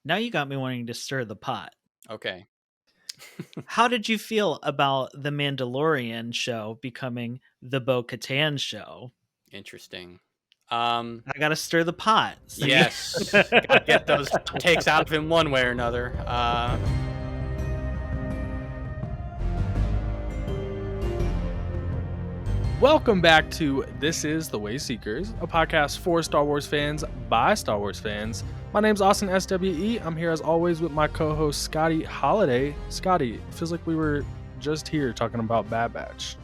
Now you got me wanting to stir the pot. Okay. How did you feel about the Mandalorian show becoming the Bo-Katan show? Interesting. I gotta stir the pot. See? Yes. Gotta get those hot takes out of him one way or another. Welcome back to This is the Wayseekers, a podcast for Star Wars fans by Star Wars fans. My name's Austin SWE. I'm here as always with my co-host Scotty Holiday. Scotty, it feels like we were just here talking about Bad Batch.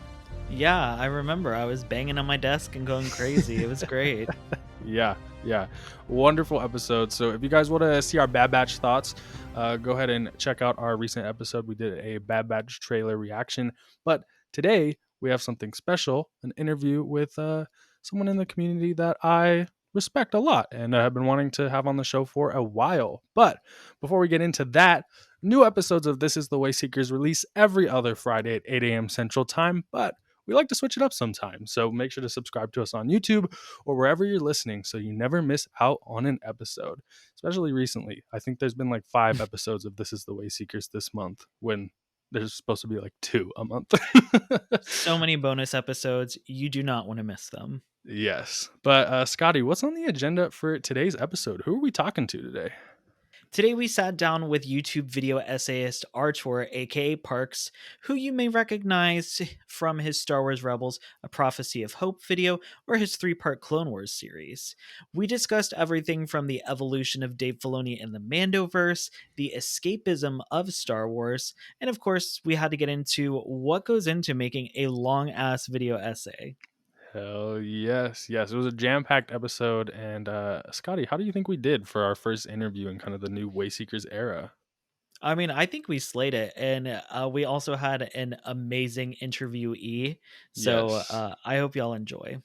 Yeah, I remember. I was banging on my desk and going crazy. It was great. Yeah. Wonderful episode. So if you guys want to see our Bad Batch thoughts, go ahead and check out our recent episode. We did a Bad Batch trailer reaction. But today we have something special, an interview with someone in the community that I respect a lot and have been wanting to have on the show for a while. But before we get into that, new episodes of This is the Wayseekers release every other Friday at 8 a.m. Central Time. But we like to switch it up sometimes. So make sure to subscribe to us on YouTube or wherever you're listening so you never miss out on an episode. Especially recently. I think there's been like 5 episodes of This is the Wayseekers this month when there's supposed to be like 2 a month. So many bonus episodes. You do not want to miss them. Yes. But Scotty, what's on the agenda for today's episode? Who are we talking to today? Today we sat down with YouTube video essayist ArTorr, aka Parks, who you may recognize from his Star Wars Rebels, A Prophecy of Hope video, or his 3-part Clone Wars series. We discussed everything from the evolution of Dave Filoni and the Mandoverse, the escapism of Star Wars, and of course we had to get into what goes into making a long-ass video essay. Hell yes. It was a jam-packed episode. And Scotty, how do you think we did for our first interview in kind of the new Wayseekers era? I mean, I think we slayed it, and we also had an amazing interviewee. So Yes. I hope y'all enjoy.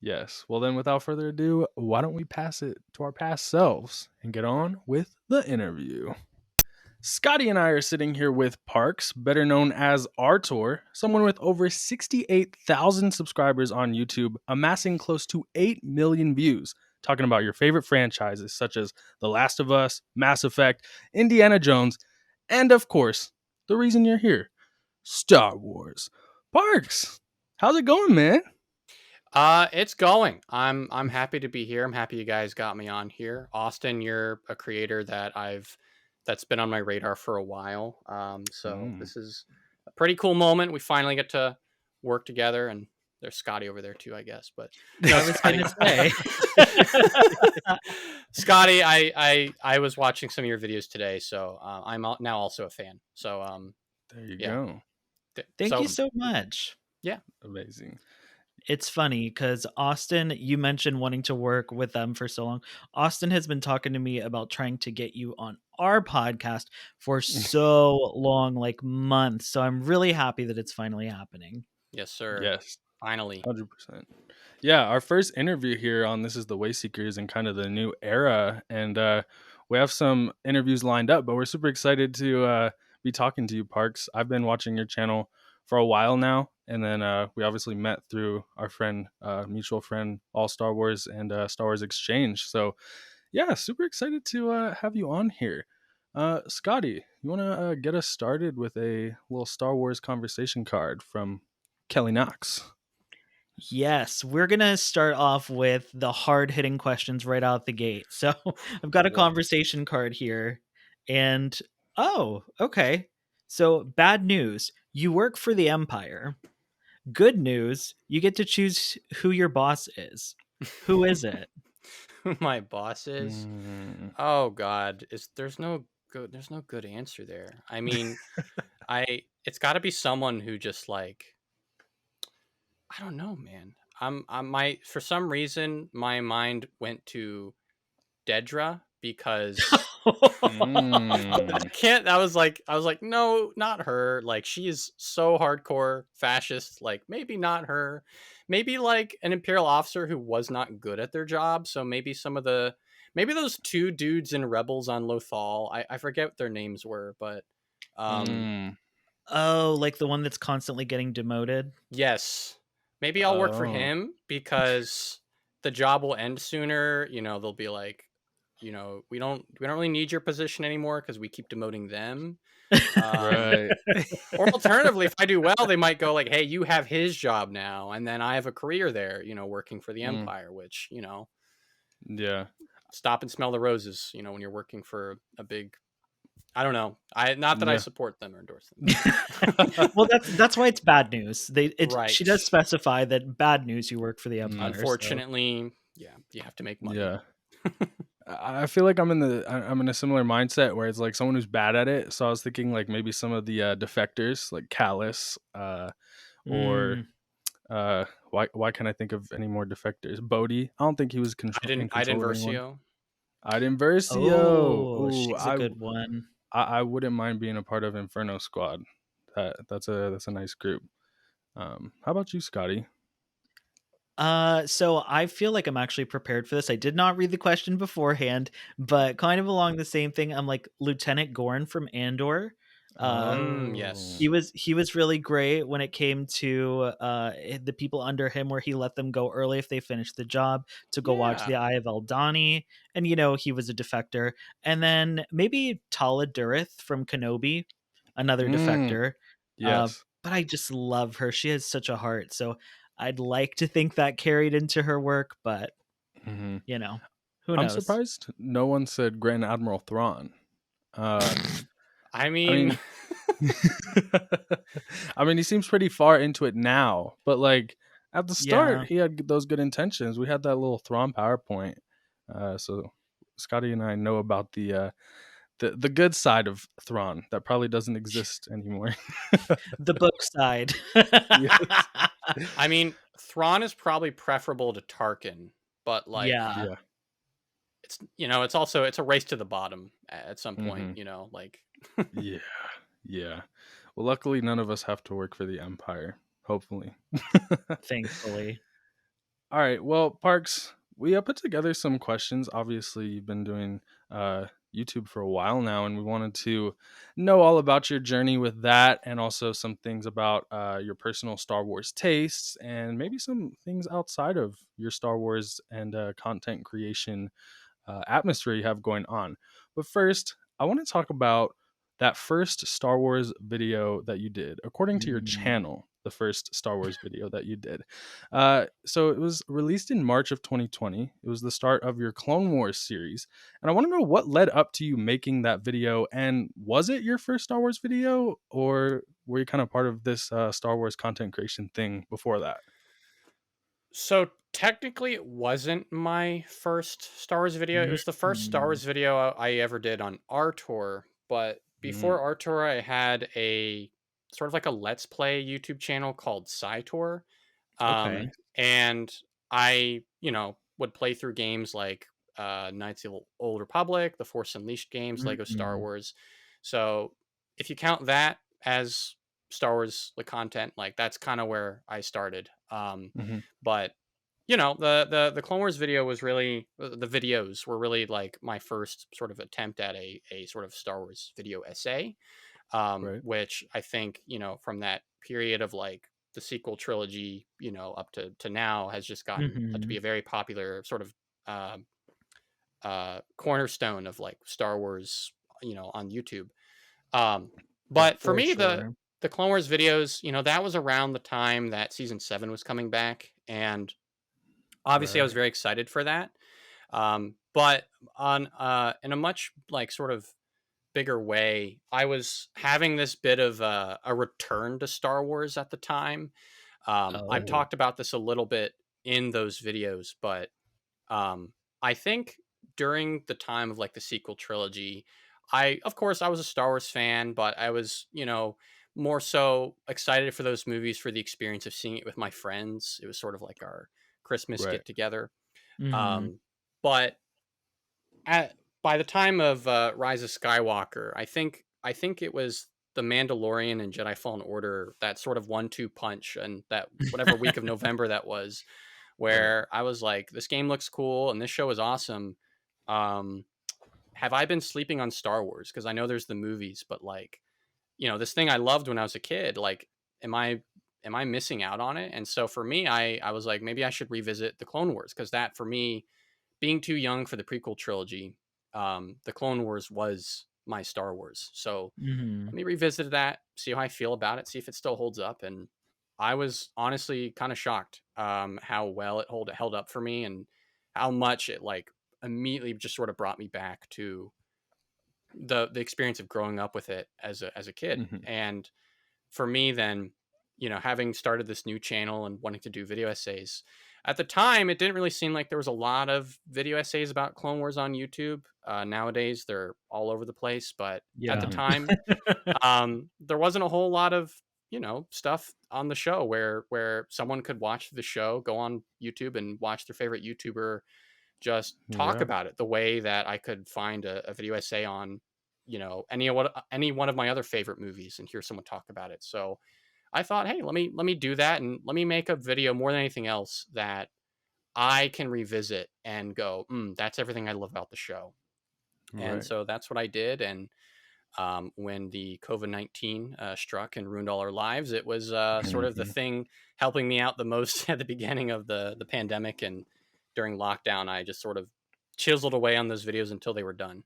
Yes. Well, then, without further ado, why don't we pass it to our past selves and get on with the interview? Scotty and I are sitting here with Parks, better known as ArTorr, someone with over 68,000 subscribers on YouTube, amassing close to 8 million views, talking about your favorite franchises such as The Last of Us, Mass Effect, Indiana Jones, and of course, the reason you're here, Star Wars. Parks, how's it going, man? It's going. I'm happy to be here. I'm happy you guys got me on here. Austin, you're a creator that's been on my radar for a while. So this is a pretty cool moment. We finally get to work together, and there's Scotty over there too, I guess. But no, I was gonna say. Scotty, I was watching some of your videos today, so I'm now also a fan. So There you go. Thank you so much. Yeah, amazing. It's funny because Austin, you mentioned wanting to work with them for so long. Austin has been talking to me about trying to get you on our podcast for so long, like months. So I'm really happy that it's finally happening. Yes, sir. Yes. Finally. 100%. Yeah, our first interview here on This is the Wayseekers and kind of the new era. And we have some interviews lined up, but we're super excited to be talking to you, Parks. I've been watching your channel for a while now. And then we obviously met through our friend, mutual friend, All Star Wars and Star Wars Exchange. So yeah, super excited to have you on here. Scotty, you want to get us started with a little Star Wars conversation card from Kelly Knox? Yes, we're going to start off with the hard-hitting questions right out the gate. So I've got a conversation card here. And, oh, okay. So bad news, you work for the Empire. Good news, you get to choose who your boss is. Who is it? Who my boss is? Oh God, there's no good answer there. I mean, it's got to be someone who just like, I don't know, man. For some reason my mind went to Dedra because I was like, no, not her. Like, she is so hardcore fascist. Like, maybe not her. Maybe like an Imperial officer who was not good at their job. So maybe maybe those 2 dudes in Rebels on Lothal. I forget what their names were, but oh, like the one that's constantly getting demoted? Yes. Maybe I'll work for him because the job will end sooner. You know, they'll be like, we don't really need your position anymore because we keep demoting them. Right. Or alternatively, if I do well, they might go like, hey, you have his job now, and then I have a career there, working for the Mm, Empire, which, yeah. stop and smell the roses, when you're working for a big, I don't know. Not that I Yeah. support them or endorse them. Well, that's why it's bad news. Right. She does specify that bad news you work for the Empire. So. Unfortunately, yeah, you have to make money. Yeah. I feel like I'm in a similar mindset where it's like someone who's bad at it. So I was thinking like maybe some of the defectors like Callus, or why can't I think of any more defectors? Bodhi. I don't think he was in I control didn't of anyone. Versio. Versio. Oh, Ooh, she's a good one. I wouldn't mind being a part of Inferno Squad. That's a nice group. How about you, Scotty? So I feel like I'm actually prepared for this. I did not read the question beforehand, but kind of along the same thing. I'm like Lieutenant Gorn from Andor. Yes. He was really great when it came to the people under him, where he let them go early if they finished the job to go watch Yeah. the Eye of Eldani, and he was a defector. And then maybe Tala Durith from Kenobi, another defector. Yes. But I just love her. She has such a heart. So I'd like to think that carried into her work, but hmm who I'm knows? surprised no one said Grand Admiral Thrawn. I I mean, mean, I mean, he seems pretty far into it now, but like at the Yeah. start, he had those good intentions. We had that little Thrawn PowerPoint, so Scotty and I know about the good side of Thrawn that probably doesn't exist anymore. The book side. Yes. I mean, Thrawn is probably preferable to Tarkin, but like, Yeah. Yeah. it's also it's a race to the bottom at some point. hmm Like, Yeah. Yeah. Well, luckily, none of us have to work for the Empire. Hopefully. Thankfully. All right. Well, Parks, we put together some questions. Obviously, you've been doing YouTube for a while now, and we wanted to know all about your journey with that, and also some things about your personal Star Wars tastes, and maybe some things outside of your Star Wars and content creation atmosphere you have going on. But first, I want to talk about that first Star Wars video that you did, according to your Mm. channel. The first Star Wars video that you did. So it was released in March of 2020. It was the start of your Clone Wars series. And I want to know what led up to you making that video. And was it your first Star Wars video, or were you kind of part of this Star Wars content creation thing before that? so technically, it wasn't my first Star Wars video. It was the first Star Mm. Wars video I ever did on ArTorr. But Mm, before ArTorr, I had a sort of like a Let's Play YouTube channel called SciTor. Okay. And I, would play through games like Knights of the Old Republic, the Force Unleashed games, Lego Star Mm-mm. Wars. So if you count that as Star Wars like content, like that's kind of where I started. hmm But the Clone Wars video was really the videos were really like my first sort of attempt at a sort of Star Wars video essay, Right. which I think from that period of like the sequel trilogy, up to now has just gotten to be Mm-hmm. a very popular sort of uh, cornerstone of like Star Wars, on YouTube. Um, Yeah, but for for me, sure. the Clone Wars videos, that was around the time that season 7 was coming back, and obviously I was Right. very excited for that. But on in a much like sort of bigger way, I was having this bit of a return to Star Wars at the time. I've Oh. talked about this a little bit in those videos, but I think during the time of like the sequel trilogy, of course, I was a Star Wars fan, but I was, more so excited for those movies for the experience of seeing it with my friends. It was sort of like our Christmas Right. get together. Mm-hmm. But at by the time of Rise of Skywalker, I think it was the Mandalorian and Jedi Fallen Order, that sort of 1-2 punch, and that whatever week of November that was, Right. where I was like, this game looks cool and this show is awesome. Um, have I been sleeping on Star Wars? Because I know there's the movies, but like, this thing I loved when I was a kid, like, am I missing out on it? And so for me, I was like, maybe I should revisit the Clone Wars, because that for me, being too young for the prequel trilogy, the Clone Wars was my Star Wars. So Hmm. let me revisit that, see how I feel about it, see if it still holds up. And I was honestly kind of shocked how well it held up for me, and how much it like immediately just sort of brought me back to the experience of growing up with it as a kid. Mhm. And for me then, having started this new channel and wanting to do video essays, at the time it didn't really seem like there was a lot of video essays about Clone Wars on YouTube. Nowadays they're all over the place, but at the Yeah. Mhm. time, there wasn't a whole lot of stuff on the show where someone could watch the show, go on YouTube and watch their favorite YouTuber just talk Yeah. about it the way that I could find a video essay on any one of my other favorite movies and hear someone talk about it. So I thought, hey, let me do that, and let me make a video more than anything else that I can revisit and go, that's everything I love about the show. And Right. so that's what I did. And when the COVID-19 struck and ruined all our lives, it was sort of the Mhm. thing helping me out the most at the beginning of the pandemic. And during lockdown, I just sort of chiseled away on those videos until they were done.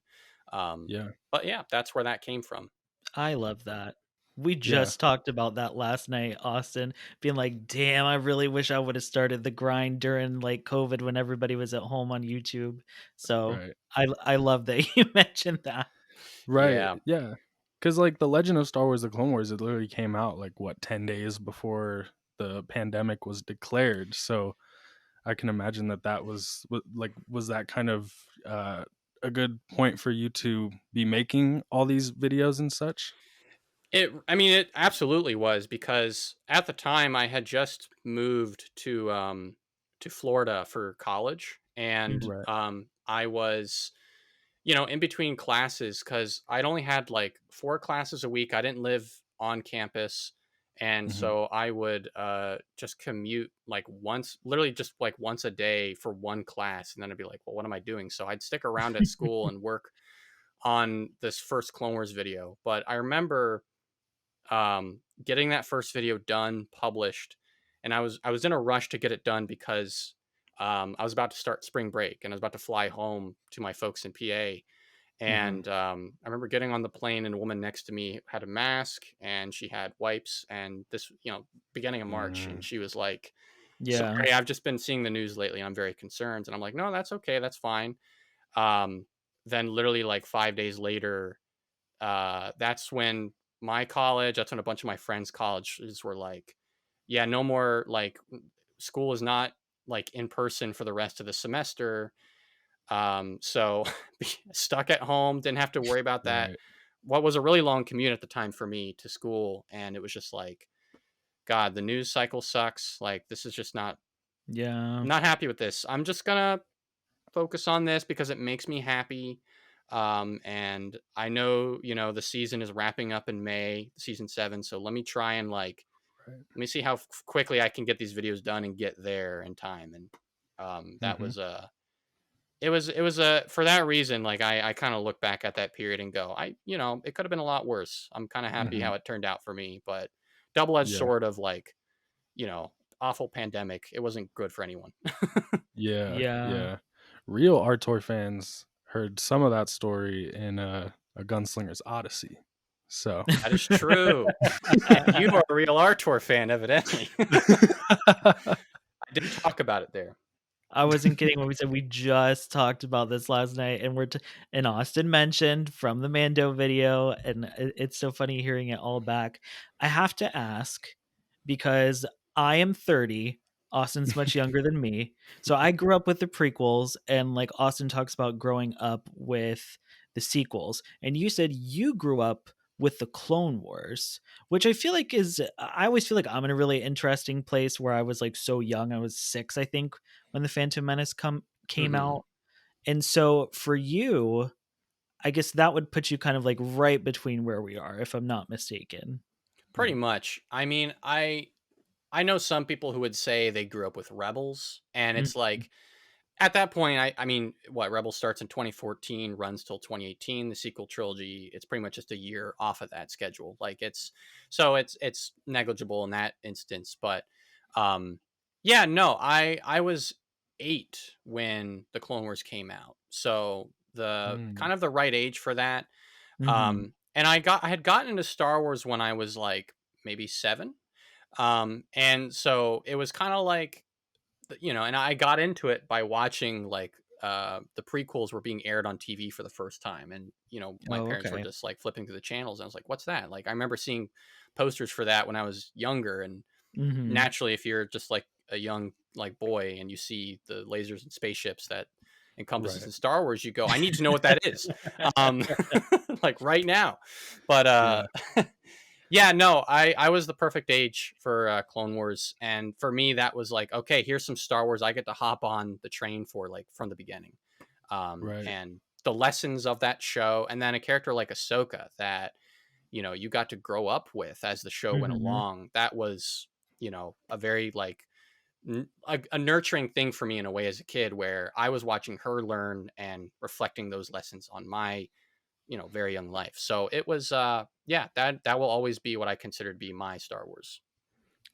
Um, Yeah. but yeah, that's where that came from. I love that. We Yeah. just talked about that last night, Austin, being like, damn, I really wish I would have started the grind during like COVID when everybody was at home on YouTube. So Right. I love that you mentioned that. Right. Yeah. Yeah. Because like the Legend of Star Wars: The Clone Wars, it literally came out like what 10 days before the pandemic was declared. So I can imagine that was that kind of a good point for you to be making all these videos and such. It absolutely was, because at the time I had just moved to Florida for college, and Mhm. Right. I was in between classes, because I'd only had like 4 classes a week. I didn't live on campus. And Hmm. so I would just commute like once, literally just like once a day for one class. And then I'd be like, well, what am I doing? So I'd stick around at school and work on this first Clone Wars video. But I remember getting that first video done, published, and I was in a rush to get it done because I was about to start spring break and I was about to fly home to my folks in PA. Hmm. And I remember getting on the plane, and a woman next to me had a mask and she had wipes, and this, beginning of March, and Mm. she was like, Yeah. "Sorry, I've just been seeing the news lately and I'm very concerned." And I'm like, "No, that's okay, that's fine." Um, then literally like 5 days later, that's when that's when a bunch of my friends' colleges were like, yeah, no more, like, school is not like in person for the rest of the semester. So stuck at home, didn't have to worry about that. Right. What was a really long commute at the time for me to school. And it was just like, God, the news cycle sucks. Like, this is just not, Yeah. I'm not happy with this. I'm just gonna focus on this because it makes me happy. And I know, the season is wrapping up in May, season 7. So let me try and like, Right. let me see how quickly I can get these videos done and get there in time. And that Hmm. was it was for that reason, like I kind of look back at that period and go, it could have been a lot worse. I'm kind of happy Hmm. how it turned out for me, but double-edged Yeah. sword of like, you know, awful pandemic. It wasn't good for anyone. Yeah. Yeah. Yeah. Real ArTorr fans heard some of that story in a Gunslinger's Odyssey. So That is true. And you are a real ArTorr fan, evidently. I did talk about it there. I wasn't kidding when we said we just talked about this last night, and and Austin mentioned from the Mando video, and it's so funny hearing it all back. I have to ask because I am 30. Austin's much younger than me, so I grew up with the prequels, and like Austin talks about growing up with the sequels, and you said you grew up with the Clone Wars, which I feel like I always feel like I'm in a really interesting place where I was like so young. I was 6, I think, when the Phantom Menace came Mhm. out. And so for you, I guess that would put you kind of like right between where we are, if I'm not mistaken. Pretty much. I mean, I know some people who would say they grew up with Rebels, and Mm. it's like, at that point, I mean, what, Rebels starts in 2014, runs till 2018. The sequel trilogy, it's pretty much just a year off of that schedule. Like, it's negligible in that instance. But yeah, no, I was 8 when the Clone Wars came out. So the Mm. kind of the right age for that. Hmm. And I had gotten into Star Wars when I was like maybe 7. And so it was kind of like, and I got into it by watching like the prequels were being aired on TV for the first time, and my Oh, parents were okay. just like flipping through the channels, and I was like, "What's that?" Like I remember seeing posters for that when I was younger, and Hmm. naturally, if you're just like a young like boy and you see the lasers and spaceships that encompasses Right. in Star Wars, you go, "I need to know what that is," um, like right now. But Yeah. yeah, no, I was the perfect age for Clone Wars, and for me that was like, okay, here's some Star Wars I get to hop on the train for, like from the beginning. Right. And the lessons of that show, and then a character like Ahsoka that you got to grow up with as the show went Hmm. along. That was a very like a nurturing thing for me in a way as a kid, where I was watching her learn and reflecting those lessons on my very young life. So it was yeah, that will always be what I consider to be my Star Wars.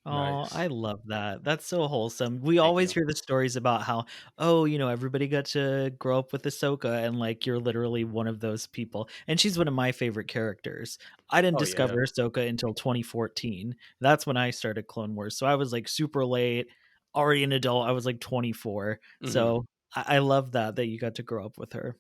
Oh, Nice. I love that. That's so wholesome. We Thank always you. hear the stories about how, oh, everybody got to grow up with Ahsoka, and like you're literally one of those people. And she's one of my favorite characters. I didn't Oh yeah. Yeah. discover Ahsoka until 2014. That's when I started Clone Wars. So I was like super late, already an adult. I was like 24. Hmm. So I love that you got to grow up with her.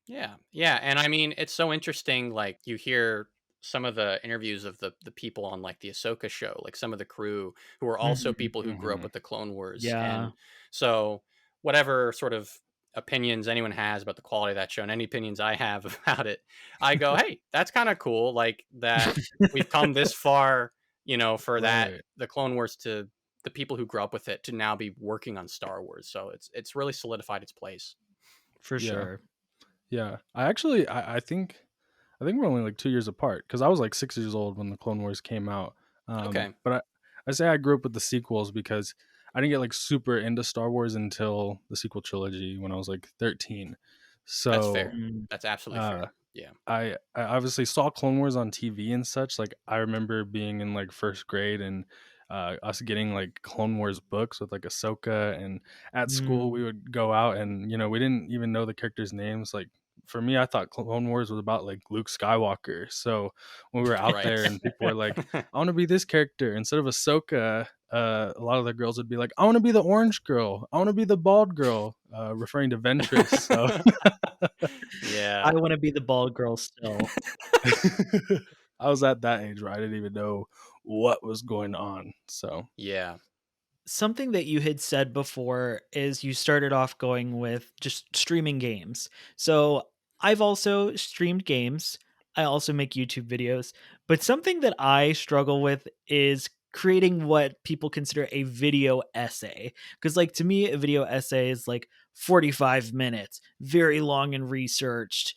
Yeah, yeah, and I mean, it's so interesting. Like you hear some of the interviews of the people on like the Ahsoka show, like some of the crew who are also Hmm. people who grew up Hmm. with the Clone Wars, Yeah, and so whatever sort of opinions anyone has about the quality of that show, and any opinions I have about it, I go, hey, that's kind of cool. Like that we've come this far, for that Right. the Clone Wars to the people who grew up with it to now be working on Star Wars. So it's really solidified its place. for Yeah. sure. Yeah. I think we're only like 2 years apart because I was like 6 years old when the Clone Wars came out. Okay, But I say I grew up with the sequels because I didn't get like super into Star Wars until the sequel trilogy when I was like 13. that's So fair. Mm. That's absolutely uh, fair. Yeah. I obviously saw Clone Wars on TV and such. Like I remember being in like first grade and us getting like Clone Wars books with like Ahsoka, and at school Mm. we would go out and we didn't even know the characters' names. Like for me, I thought Clone Wars was about like Luke Skywalker. So when we were out Right. there and people were like, "I want to be this character," instead of Ahsoka, a lot of the girls would be like, "I want to be the orange girl. I want to be the bald girl," referring to Ventress. So. I Yeah. want to be the bald girl still. I was at that age where I didn't even know what was going on. So Yeah. Something that you had said before is you started off going with just streaming games. So I've also streamed games. I also make YouTube videos. But something that I struggle with is creating what people consider a video essay. Because, like, to me, a video essay is like 45 minutes, very long and researched,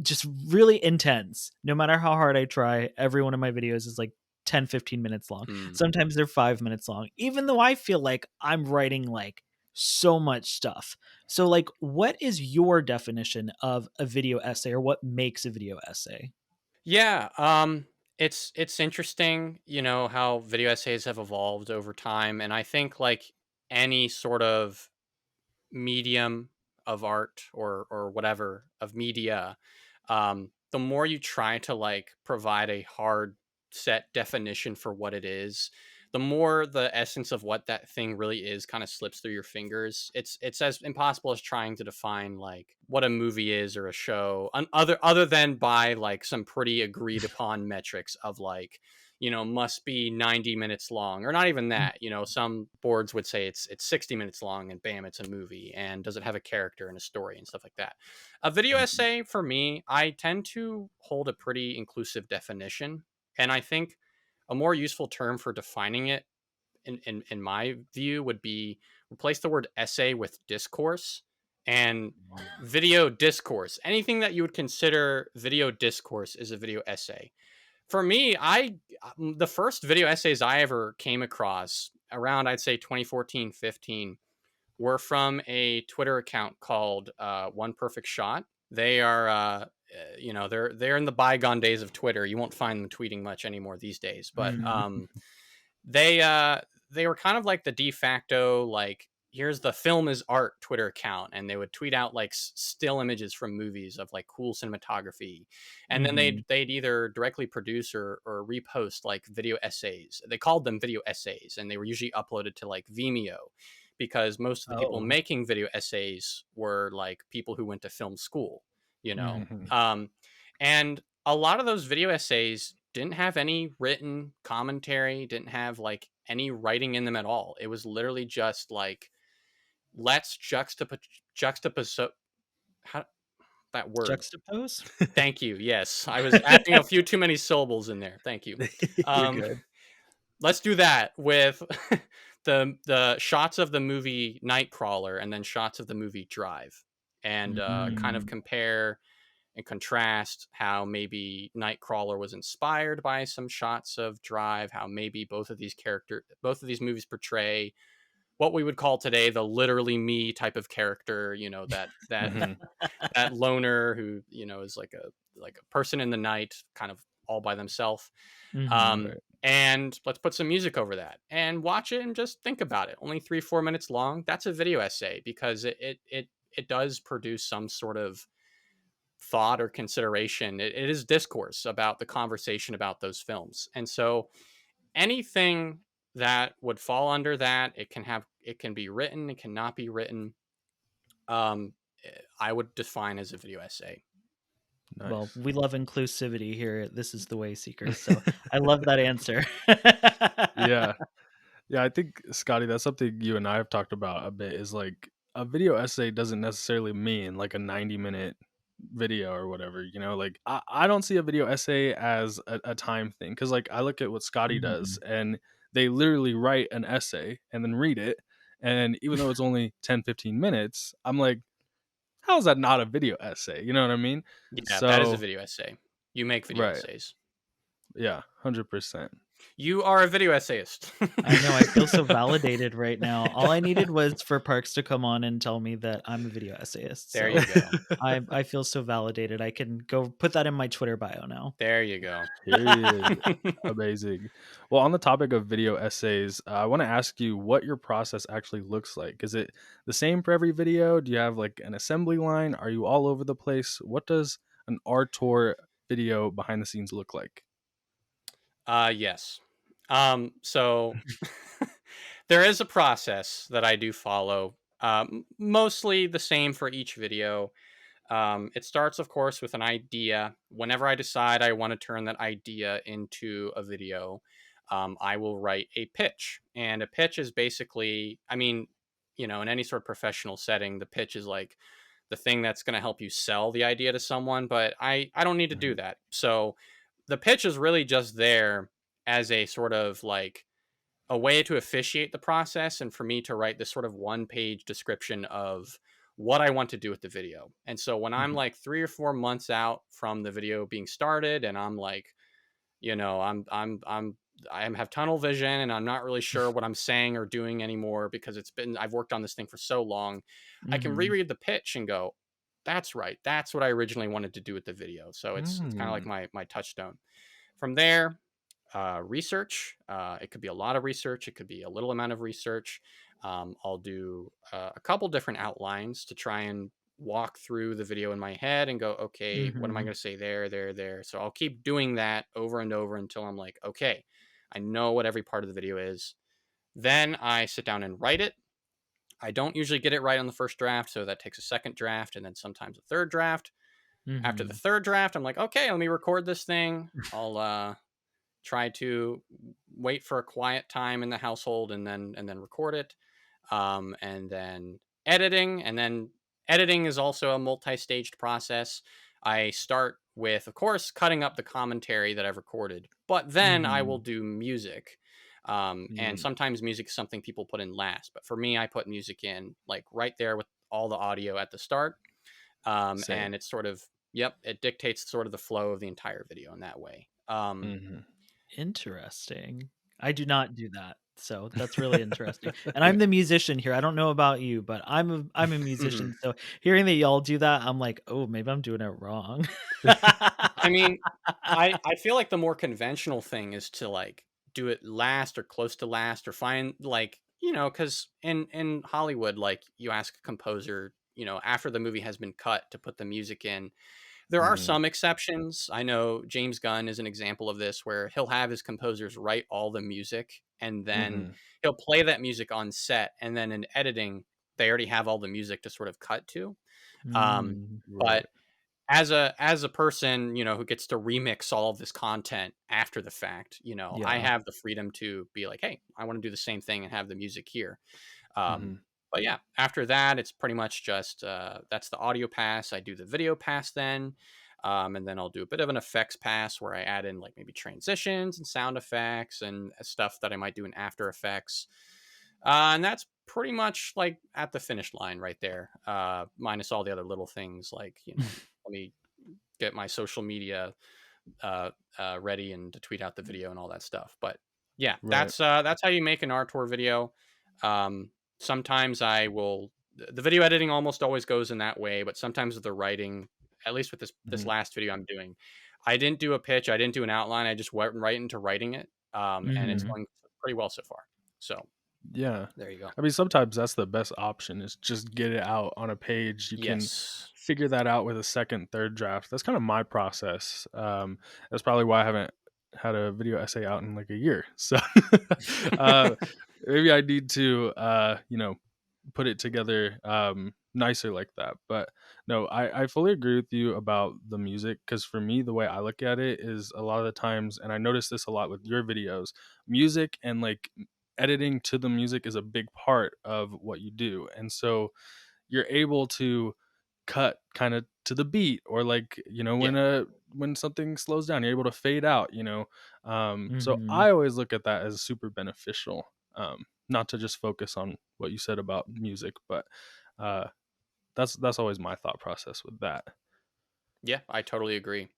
just really intense. No matter how hard I try, every one of my videos is like 10, 15 minutes long. Mm. Sometimes they're 5 minutes long, even though I feel like I'm writing like so much stuff. So, like, what is your definition of a video essay, or what makes a video essay? Yeah. It's interesting, how video essays have evolved over time. And I think like any sort of medium of art or whatever of media, the more you try to like provide a hard set definition for what it is, the more the essence of what that thing really is kind of slips through your fingers. It's as impossible as trying to define like what a movie is or a show, other than by like some pretty agreed upon metrics of like must be 90 minutes long, or not even that. Some boards would say it's 60 minutes long, and bam, it's a movie. And does it have a character and a story and stuff like that? A video Mhm. essay for me, I tend to hold a pretty inclusive definition. And I think a more useful term for defining it in my view would be replace the word essay with discourse. And video discourse, anything that you would consider video discourse, is a video essay. For me, the first video essays I ever came across around, I'd say 2014, 15, were from a Twitter account called One Perfect Shot. They are they're in the bygone days of Twitter. You won't find them tweeting much anymore these days, but Mhm. they they were kind of like the de facto like here's the Film is Art Twitter account, and they would tweet out like still images from movies of like cool cinematography, and then they'd either directly produce or repost like video essays. They called them video essays, and they were usually uploaded to like Vimeo, because most of the people making video essays were like people who went to film school, you know. And a lot of those video essays didn't have any written commentary, didn't have like any writing in them at all. It was literally just like, let's juxtapose how that word. Juxtapose? Thank you. Yes, I was adding a few too many syllables in there. Thank you. Let's do that with the shots of the movie Nightcrawler and then shots of the movie Drive, and kind of compare and contrast how maybe Nightcrawler was inspired by some shots of Drive, how maybe both of these movies portray what we would call today the literally me type of character, you know, that that loner who, you know, is like a person in the night, kind of all by themselves. And let's put some music over that and watch it and just think about it. Only 3-4 minutes long. That's a video essay, because it does produce some sort of thought or consideration. It is discourse about the conversation about those films. And so anything that would fall under that, it can be written, it cannot be written, I would define as a video essay. Nice. Well, we love inclusivity here. This is the Wayseekers, so I love that answer. Yeah. I think, Scotty, that's something you and I have talked about a bit, is like a video essay doesn't necessarily mean like a 90-minute video or whatever, you know. Like I don't see a video essay as a time thing, because like I look at what Scotty does, and they literally write an essay and then read it, and even though it's only 10-15 minutes, I'm like, how is that not a video essay? You know what I mean? Yeah, so, that is a video essay. You make video essays. Yeah, 100%. You are a video essayist. I know. I feel so validated right now. All I needed was for Parks to come on and tell me that I'm a video essayist. There you go. I feel so validated. I can go put that in my Twitter bio now. There you go. Amazing. Well, on the topic of video essays, I want to ask you what your process actually looks like. Is it the same for every video? Do you have like an assembly line? Are you all over the place? What does an ArTorr video behind the scenes look like? Yes. So there is a process that I do follow, mostly the same for each video. It starts, of course, with an idea. Whenever I decide I want to turn that idea into a video, I will write a pitch. And a pitch is basically, I mean, you know, in any sort of professional setting, the pitch is like the thing that's going to help you sell the idea to someone. But I don't need to do that. So the pitch is really just there as a sort of like a way to officiate the process, and for me to write this sort of 1-page description of what I want to do with the video. And so when I'm like 3 or 4 months out from the video being started, and I'm like, you know, I have tunnel vision, and I'm not really sure what I'm saying or doing anymore, because I've worked on this thing for so long, I can reread the pitch and go, that's right, that's what I originally wanted to do with the video. So it's kind of like my touchstone. From there, research. It could be a lot of research. It could be a little amount of research. I'll do a couple different outlines to try and walk through the video in my head and go, okay, what am I going to say there? So I'll keep doing that over and over until I'm like, okay, I know what every part of the video is. Then I sit down and write it. I don't usually get it right on the first draft, so that takes a second draft, and then sometimes a third draft. After the third draft, I'm like, okay, let me record this thing. I'll try to wait for a quiet time in the household and then record it. And then editing. And then editing is also a multi-staged process. I start with, of course, cutting up the commentary that I've recorded, but then I will do music. And sometimes music is something people put in last, but for me, I put music in like right there with all the audio at the start. And it's sort of, it dictates sort of the flow of the entire video in that way. Interesting. I do not do that, so that's really interesting. And I'm the musician here. I don't know about you, but I'm a musician. So hearing that y'all do that, I'm like, oh, maybe I'm doing it wrong. I mean, I feel like the more conventional thing is to like do it last or close to last, or find like you know, because in Hollywood, like you ask a composer, you know, after the movie has been cut to put the music in. There are Mhm. some exceptions. I know James Gunn is an example of this, where he'll have his composers write all the music and then Mhm. he'll play that music on set, and then in editing they already have all the music to sort of cut to. Um, Mm, but Right. as a person, you know, who gets to remix all of this content after the fact, you know, I yeah. have the freedom to be like, hey, I want to do the same thing and have the music here. um, Mhm. but yeah, after that, it's pretty much just that's the audio pass. I do the video pass then, and then I'll do a bit of an effects pass where I add in like maybe transitions and sound effects and stuff that I might do in After Effects. And that's pretty much like at the finish line right there, minus all the other little things like, you know, let me get my social media ready and to tweet out the video and all that stuff. But yeah, Right. that's how you make an ArTorr video. Um, sometimes I will. The video editing almost always goes in that way, but sometimes with the writing, at least with this Mhm. last video I'm doing, I didn't do a pitch, I didn't do an outline, I just went right into writing it, and it's Hmm. going pretty well so far. So Yeah. there you go. I mean, sometimes that's the best option is just get it out on a page. You can Yes. figure that out with a second, third draft. That's kind of my process. That's probably why I haven't had a video essay out in like a year. So uh, maybe I need to, put it together nicer like that. But no, I fully agree with you about the music because for me, the way I look at it is a lot of the times, and I notice this a lot with your videos, music and like editing to the music is a big part of what you do. And so you're able to cut kind of to the beat or like, Yeah. when something slows down, you're able to fade out, so Hmm. I always look at that as super beneficial. Not to just focus on what you said about music, but uh that's always my thought process with that. Yeah, I totally agree.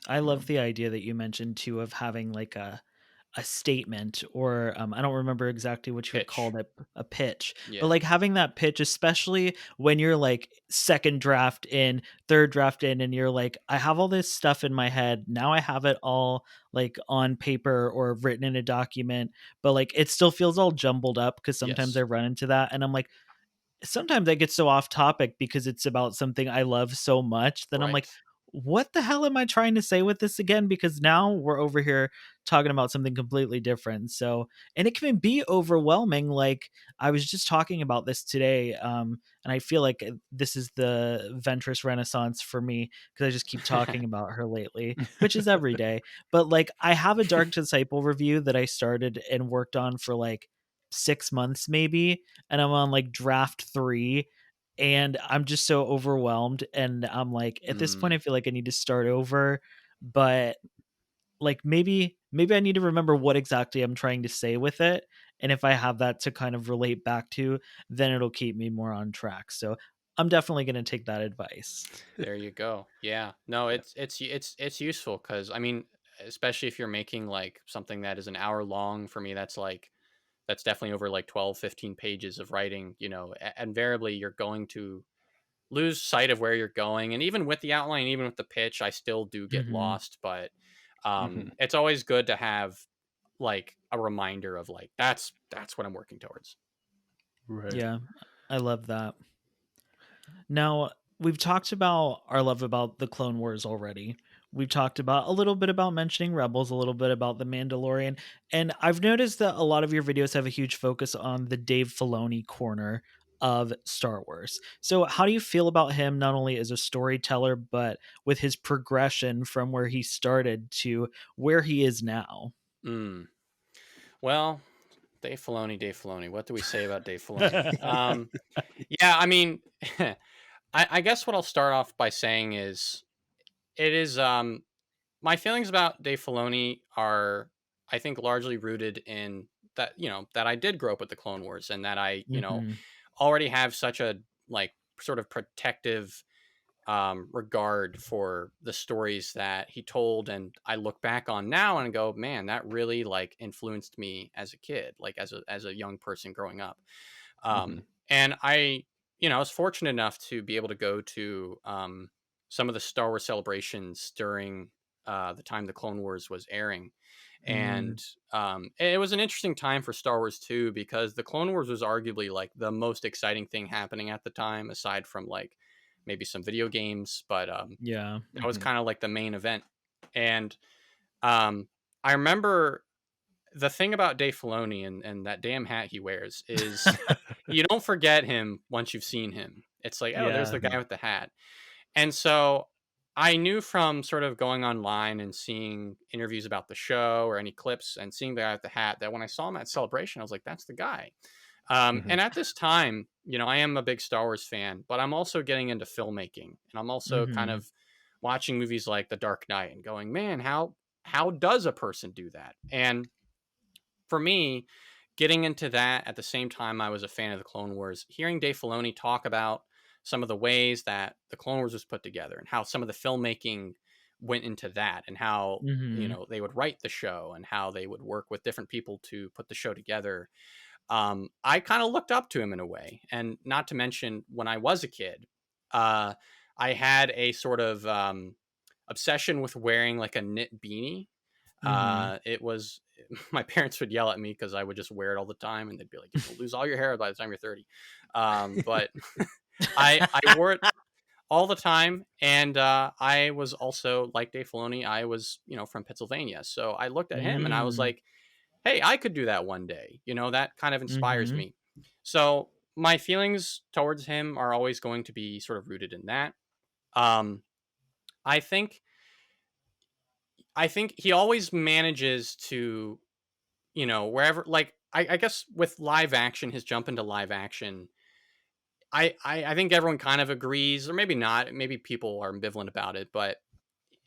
I love Um, the idea that you mentioned too of having like a statement or I don't remember exactly what you had Pitch. called it, a pitch, but Yeah. like having that pitch, especially when you're like second draft in, third draft in, and you're like, I have all this stuff in my head. Now I have it all like on paper or written in a document, but like it still feels all jumbled up because sometimes I Yes. run into that and I'm like, sometimes I get so off topic because it's about something I love so much that I'm like, Right. what the hell am I trying to say with this again? Because now we're over here talking about something completely different. So, and it can be overwhelming. Like I was just talking about this today, and I feel like this is the Ventress Renaissance for me because I just keep talking about her lately, which is every day. But like, I have a Dark Disciple review that I started and worked on for like 6 months maybe, and I'm on like draft 3 and I'm just so overwhelmed and I'm like at this point Mm. I feel like I need to start over, but like maybe I need to remember what exactly I'm trying to say with it, and if I have that to kind of relate back to, then it'll keep me more on track. So I'm definitely going to take that advice. There you go. Yeah. No, yeah. it's useful because I mean, especially if you're making like something that is an hour long, for me that's definitely over like 12, 15 pages of writing, you know, invariably you're going to lose sight of where you're going, and even with the outline, even with the pitch, I still do get Hmm. lost, but Mhm. it's always good to have like a reminder of like that's what I'm working towards. Right. Yeah, I love that. Now, we've talked about our love about the Clone Wars already. We've talked about a little bit about mentioning Rebels, a little bit about the Mandalorian, and I've noticed that a lot of your videos have a huge focus on the Dave Filoni corner of Star Wars. So, how do you feel about him not only as a storyteller, but with his progression from where he started to where he is now? Mm. Well, Dave Filoni. What do we say about Dave Filoni? Yeah, I mean, I guess what I'll start off by saying is it is my feelings about Dave Filoni are, I think, largely rooted in that, you know, that I did grow up with the Clone Wars, and that I, you know, Hmm. already have such a like sort of protective regard for the stories that he told, and I look back on now and go, man, that really like influenced me as a kid, like as a young person growing up. Mhm. And I, you know, I was fortunate enough to be able to go to some of the Star Wars celebrations during the time the Clone Wars was airing. Mm. And it was an interesting time for Star Wars too, because the Clone Wars was arguably like the most exciting thing happening at the time, aside from like maybe some video games. But Yeah. that was Mhm. kind of like the main event. And I remember the thing about Dave Filoni and that damn hat he wears is you don't forget him once you've seen him. It's like, oh, there's Yeah. the guy with the hat. And so I knew from sort of going online and seeing interviews about the show or any clips and seeing the guy with the hat that when I saw him at Celebration, I was like, that's the guy. Mhm. And at this time, I am a big Star Wars fan, but I'm also getting into filmmaking, and I'm also kind Mhm. of watching movies like The Dark Knight and going, man, how does a person do that? And for me, getting into that at the same time I was a fan of the Clone Wars, hearing Dave Filoni talk about some of the ways that the Clone Wars was put together and how some of the filmmaking went into that, and how Mhm. they would write the show and how they would work with different people to put the show together. I kind of looked up to him in a way. And not to mention, when I was a kid, uh, I had a sort of obsession with wearing like a knit beanie. Mhm. It was My parents would yell at me because I would just wear it all the time, and they'd be like, "You're gonna lose all your hair by the time you're 30." But I wore it all the time, and I was also like Dave Filoni. I was from Pennsylvania, so I looked at him and I was Mm. like, hey, I could do that one day. That kind of inspires Mhm. me. So my feelings towards him are always going to be sort of rooted in that. Um, I think he always manages to, wherever, like I guess with live action, his jump into live action. I think everyone kind of agrees, or maybe not. Maybe people are ambivalent about it, but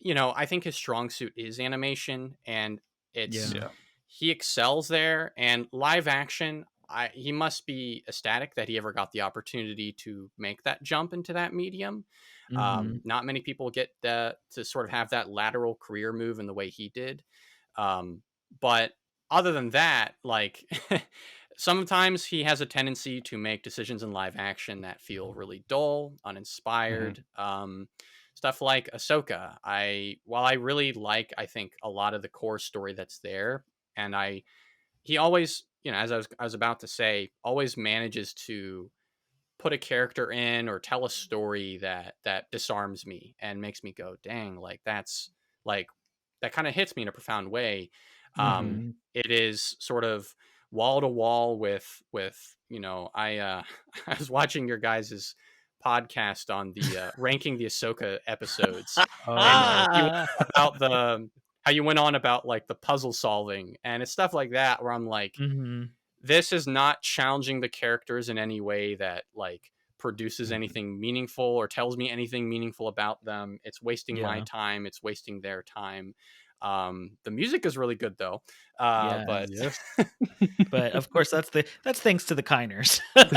I think his strong suit is animation, and it's Yeah. Yeah. he excels there. And live action, he must be ecstatic that he ever got the opportunity to make that jump into that medium. Mhm. Not many people get to sort of have that lateral career move in the way he did. But other than that, like sometimes he has a tendency to make decisions in live action that feel really dull, Mhm. uninspired. Stuff like Ahsoka. While I really like, I think, a lot of the core story that's there, and he always, as I was about to say, always manages to put a character in or tell a story that disarms me and makes me go, dang, like like that kind of hits me in a profound way. Mhm. Mhm. It is sort of wall to wall with I I was watching your guys's podcast on the ranking the Ahsoka episodes, and you went Ah. on about the how you went on about like the puzzle solving, and it's stuff like that where I'm like, Mhm. this is not challenging the characters in any way that like produces Mhm. anything meaningful or tells me anything meaningful about them. It's wasting my Yeah. time. It's wasting their time. The music is really good though, but Yes. Yes. But of course, that's thanks to the Kiners, of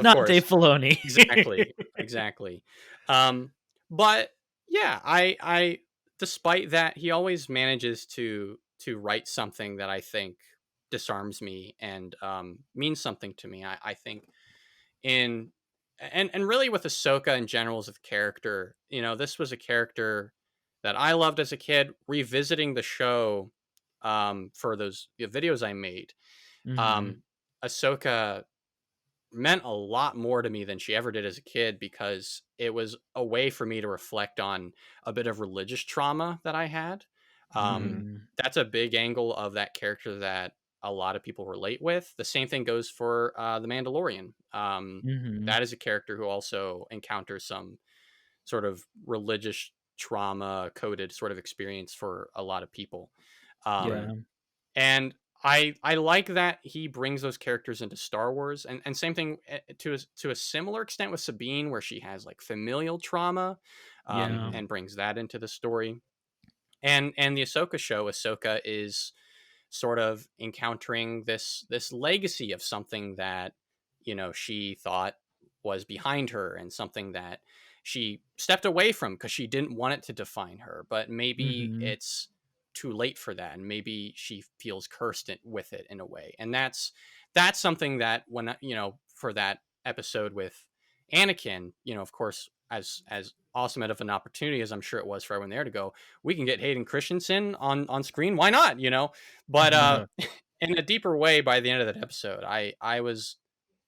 not course, Dave Filoni. exactly, exactly. Um, but yeah, I despite that, he always manages to write something that I think disarms me and means something to me. I think in and really with Ahsoka in general as a character, this was a character that I loved as a kid. Revisiting the show for those videos I made, Mhm. um, Ahsoka meant a lot more to me than she ever did as a kid, because it was a way for me to reflect on a bit of religious trauma that I had. Um, Mhm. that's a big angle of that character that a lot of people relate with. The same thing goes for the Mandalorian. Mhm. That is a character who also encounters some sort of religious trauma coded sort of experience for a lot of people. Um, Yeah. and I like that he brings those characters into Star Wars, and same thing to a similar extent with Sabine, where she has like familial trauma, Yeah. Mhm. and brings that into the story. And the Ahsoka show, Ahsoka is sort of encountering this legacy of something that she thought was behind her, and something that she stepped away from because she didn't want it to define her, but maybe Mhm. it's too late for that, and maybe she feels cursed with it in a way. And that's something that when for that episode with Anakin, of course, as awesome of an opportunity as I'm sure it was for everyone there to go, we can get Hayden Christensen on screen. Why not? But in a deeper way, by the end of that episode, I was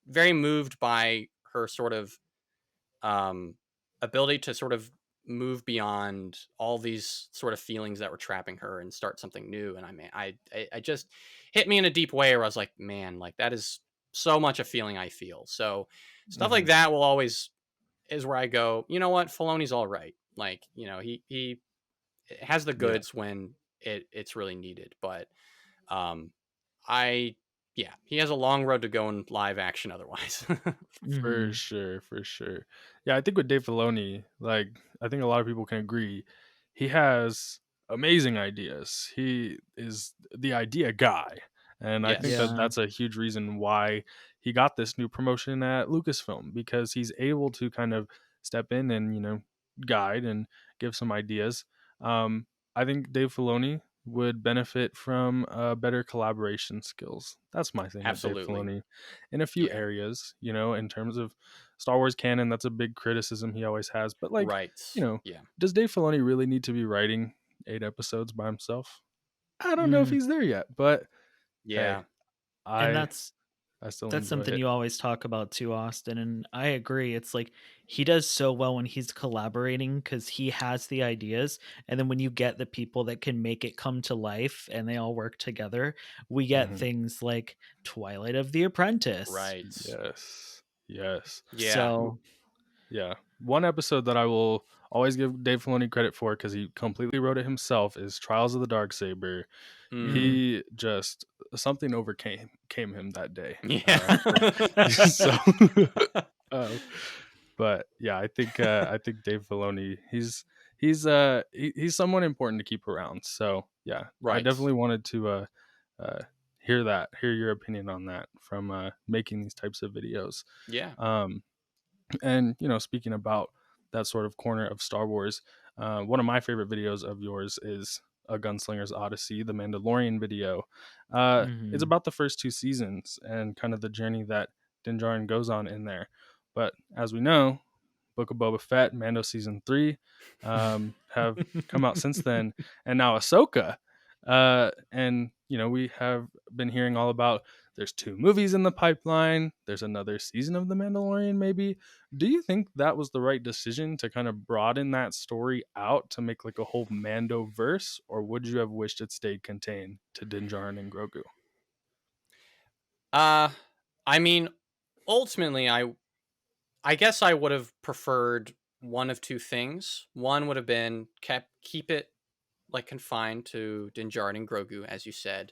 very moved by her sort of um, ability to sort of move beyond all these sort of feelings that were trapping her and start something new. And I just hit me in a deep way where I was like, man, like that is so much a feeling I feel. So stuff like that will always is where I go, you know what, Filoni's all right. Like, he has the Yeah. goods when it's really needed. But um I yeah, he has a long road to go in live action otherwise. For Mhm. sure, for sure. Yeah, I think with Dave Filoni, like I think a lot of people can agree, he has amazing ideas. He is the idea guy, and I think Yes. that Yeah. that's a huge reason why he got this new promotion at Lucasfilm, because he's able to kind of step in and guide and give some ideas. Um, I think Dave Filoni would benefit from better collaboration skills. That's my thing with Dave Absolutely. Filoni in a few Yeah. areas, in terms of Star Wars canon. That's a big criticism he always has. But like, Right. Yeah. does Dave Filoni really need to be writing 8 episodes by himself? I don't know if Mm. he's there yet, but hey, Yeah. And I that's I still that's enjoy something it. you always talk about too, Austin, and I agree. It's like he does so well when he's collaborating because he has the ideas, and then when you get the people that can make it come to life and they all work together, we get Mhm. things like Twilight of the Apprentice. Right. Yes, yes. Yeah. So, Yeah. One episode that I will always give Dave Filoni credit for, because he completely wrote it himself, is Trials of the Darksaber. Mm. mhm. He just something came him that day. Yeah. So, uh, but yeah, I think Dave Filoni, he's someone important to keep around. So yeah, I Right. definitely wanted to uh hear your opinion on that from making these types of videos. Yeah. Um, and speaking about that sort of corner of Star Wars, one of my favorite videos of yours is a Gunslinger's Odyssey, the Mandalorian video. It's Mhm. about the first 2 seasons and kind of the journey that Din Djarin goes on in there. But as we know, Book of Boba Fett, Mando season 3 have come out since then, and now Ahsoka. And we have been hearing all about, there's 2 movies in the pipeline. There's another season of The Mandalorian, maybe. Do you think that was the right decision to kind of broaden that story out to make like a whole Mandoverse, or would you have wished it stayed contained to Din Djarin and Grogu? Uh I mean, ultimately I guess I would have preferred one of two things. One would have been keep it like confined to Din Djarin and Grogu, as you said.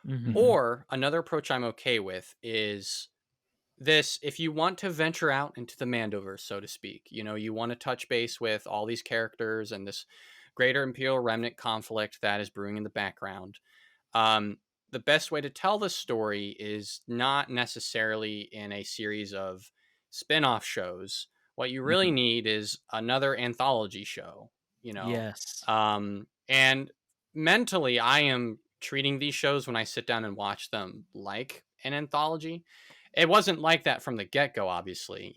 Mm-hmm. Mhm. Or another approach I'm okay with is this: if you want to venture out into the Mandoverse, so to speak, you want to touch base with all these characters and this greater Imperial Remnant conflict that is brewing in the background. Um, the best way to tell the story is not necessarily in a series of spin-off shows. What you really Mm-hmm. need is another anthology show, Yes. and mentally I am treating these shows when I sit down and watch them like an anthology. It wasn't like that from the get-go, obviously,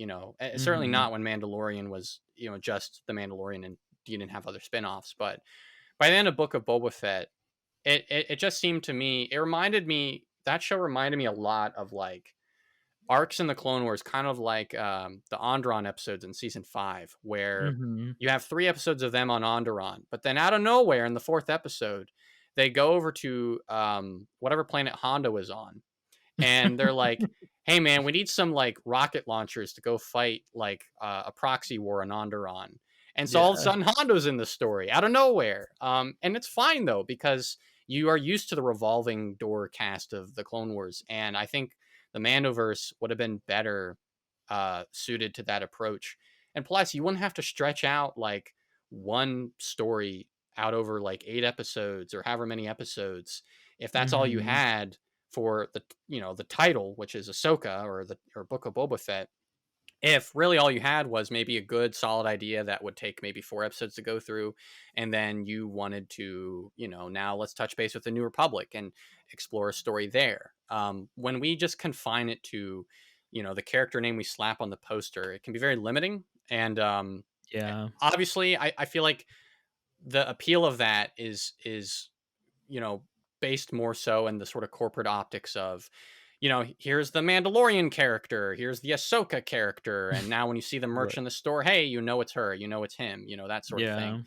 certainly Mhm. not when Mandalorian was, just the Mandalorian and you didn't have other spin-offs. But by the end of Book of Boba Fett, it just seemed to me, that show reminded me a lot of like arcs in the Clone Wars, kind of like the Onderon episodes in season 5, where Mhm. you have 3 episodes of them on Onderon, but then out of nowhere in the 4th episode, they go over to whatever planet Hondo is on, and they're like, "Hey, man, we need some like rocket launchers to go fight like a proxy war on Onderon." And so all of a Yeah. sudden, Hondo's in the story out of nowhere. And it's fine though, because you are used to the revolving door cast of the Clone Wars, and I think the Mandoverse would have been better suited to that approach. And plus, you wouldn't have to stretch out like one story out over like 8 episodes or however many episodes if that's all you Mhm. had for the title, which is Ahsoka or Book of Boba Fett. If really all you had was maybe a good solid idea that would take maybe 4 episodes to go through, and then you wanted to, now let's touch base with the New Republic and explore a story there. When we just confine it to, the character name we slap on the poster, it can be very limiting. And Obviously, I feel like the appeal of that is you know, based more so in the sort of corporate optics of, you know, here's the Mandalorian character, here's the Ahsoka character, and now when you see the merch Right. in the store, hey, you know it's her, you know it's him, you know, that sort of thing. Yeah.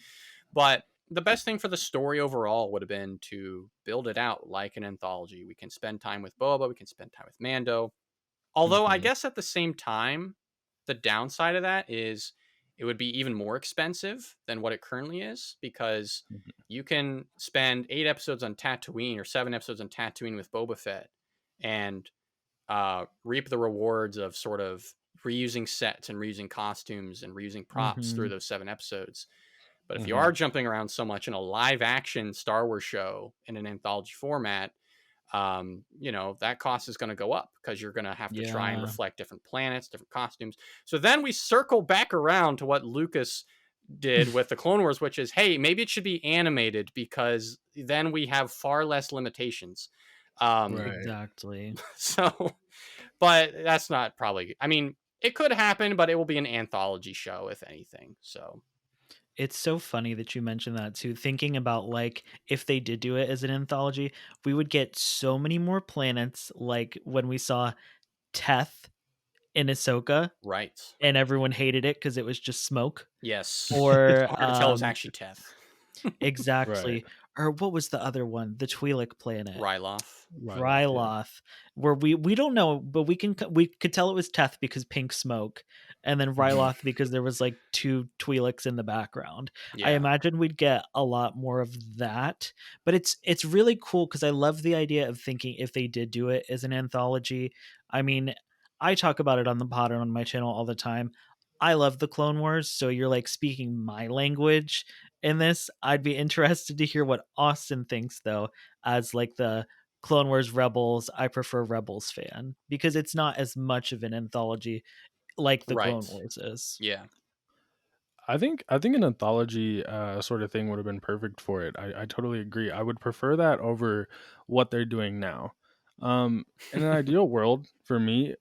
But the best thing for the story overall would have been to build it out like an anthology. We can spend time with Boba, we can spend time with Mando. Although I Mhm. guess at the same time, the downside of that is it would be even more expensive than what it currently is, because Mhm. you can spend 8 episodes on Tatooine or 7 episodes on Tatooine with Boba Fett and reap the rewards of sort of reusing sets and reusing costumes and reusing props through Mhm. those 7 episodes. But if you Mhm. are jumping around so much in a live action Star Wars show in an anthology format, you know, that cost is going to go up because you're going to have to try and Yeah. reflect different planets, different costumes. So then we circle back around to what Lucas did with the Clone Wars, which is, hey, maybe it should be animated because then we have far less limitations. Right. Exactly. So, but that's not probably, I mean, it could happen, but it will be an anthology show, if anything. So, It's so funny that you mentioned that too. Thinking about like if they did do it as an anthology, we would get so many more planets. Like when we saw Teth in Ahsoka, right. and everyone hated it because it was just smoke. Yes. It's Or hard to tell it was actually Teth. Right. exactly. Or what was the other one? The Twi'lek planet. Ryloth. Ryloth, yeah. Ryloth, where we don't know, but we could tell it was Teth because pink smoke, and then Mhm. Ryloth because there was like two Twi'leks in the background. I Yeah. imagine we'd get a lot more of that, but it's really cool because I love the idea of thinking if they did do it as an anthology. I mean, I talk about it on the pod and on my channel all the time. I love the Clone Wars, so you're like speaking my language in this. I'd be interested to hear what Austin thinks though, as like the Clone Wars Rebels, I prefer Rebels fan because it's not as much of an anthology like the Right. Clone Wars is. Yeah. I think an anthology sort of thing would have been perfect for it. I totally agree. I would prefer that over what they're doing now. In an ideal world for me,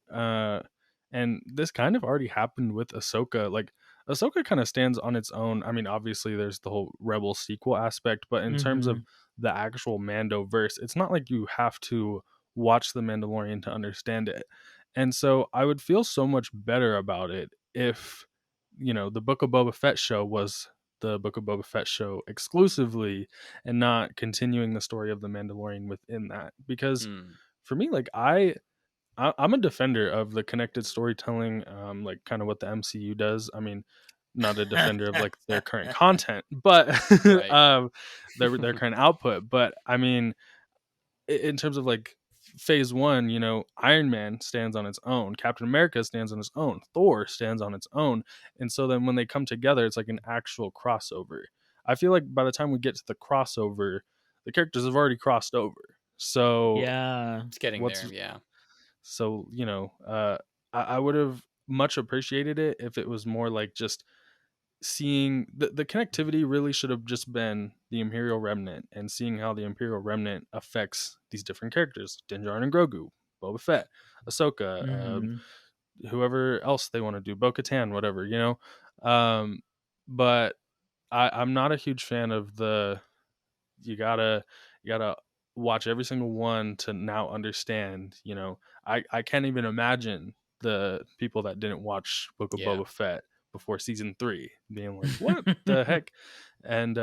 and this kind of already happened with Ahsoka. Like Ahsoka kind of stands on its own. I mean, obviously there's the whole Rebel sequel aspect, but in terms of Mhm. the actual Mandoverse, it's not like you have to watch The Mandalorian to understand it. And so I would feel so much better about it if the Book of Boba Fett show was the Book of Boba Fett show exclusively and not continuing the story of the Mandalorian within that. Because Hmm. for me, like I'm a defender of the connected storytelling, like kind of what the MCU does. I mean, not a defender of like their current content, but Right. their current output. But I mean, in terms of like phase one, Iron Man stands on its own, Captain America stands on its own, Thor stands on its own. And so then when they come together, it's like an actual crossover. I feel like by the time we get to the crossover, the characters have already crossed over. So Yeah. It's getting what's there. Yeah. so I would have much appreciated it if it was more like just seeing the connectivity really should have just been the Imperial Remnant and seeing how the Imperial Remnant affects these different characters, Din Djarin and Grogu, Boba Fett, Ahsoka, Mhm. whoever else they want to do, Bo-Katan, whatever. Um, but I'm not a huge fan of the you gotta watch every single one to now understand. I can't even imagine the people that didn't watch Book of Yeah. Boba Fett before season 3 being like, what the heck? And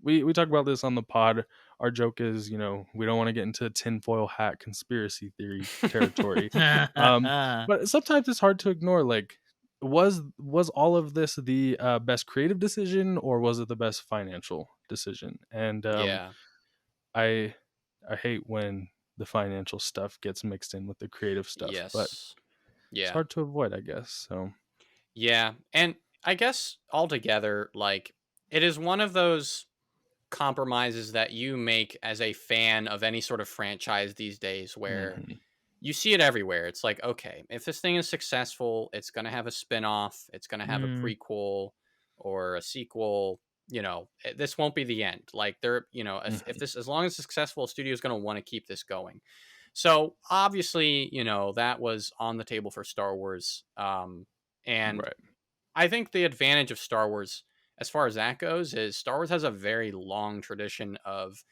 we talk about this on the pod. Our joke is, we don't want to get into tinfoil hat conspiracy theory territory. um but sometimes it's hard to ignore, like, was all of this the best creative decision, or was it the best financial decision? And Yeah. I I hate when the financial stuff gets mixed in with the creative stuff, but Yes. it's Yeah. hard to avoid, I guess. So Yeah. And I guess altogether, like, it is one of those compromises that you make as a fan of any sort of franchise these days where mhm, you see it everywhere. It's like, okay, if this thing is successful, it's going to have a spin-off, it's going to have a Mm. prequel or a sequel. This won't be the end. Like, they're, if mhm, this, as long as it's successful, a studio is going to want to keep this going. So obviously, that was on the table for Star Wars. And right. I think the advantage of Star Wars, as far as that goes, is Star Wars has a very long tradition of,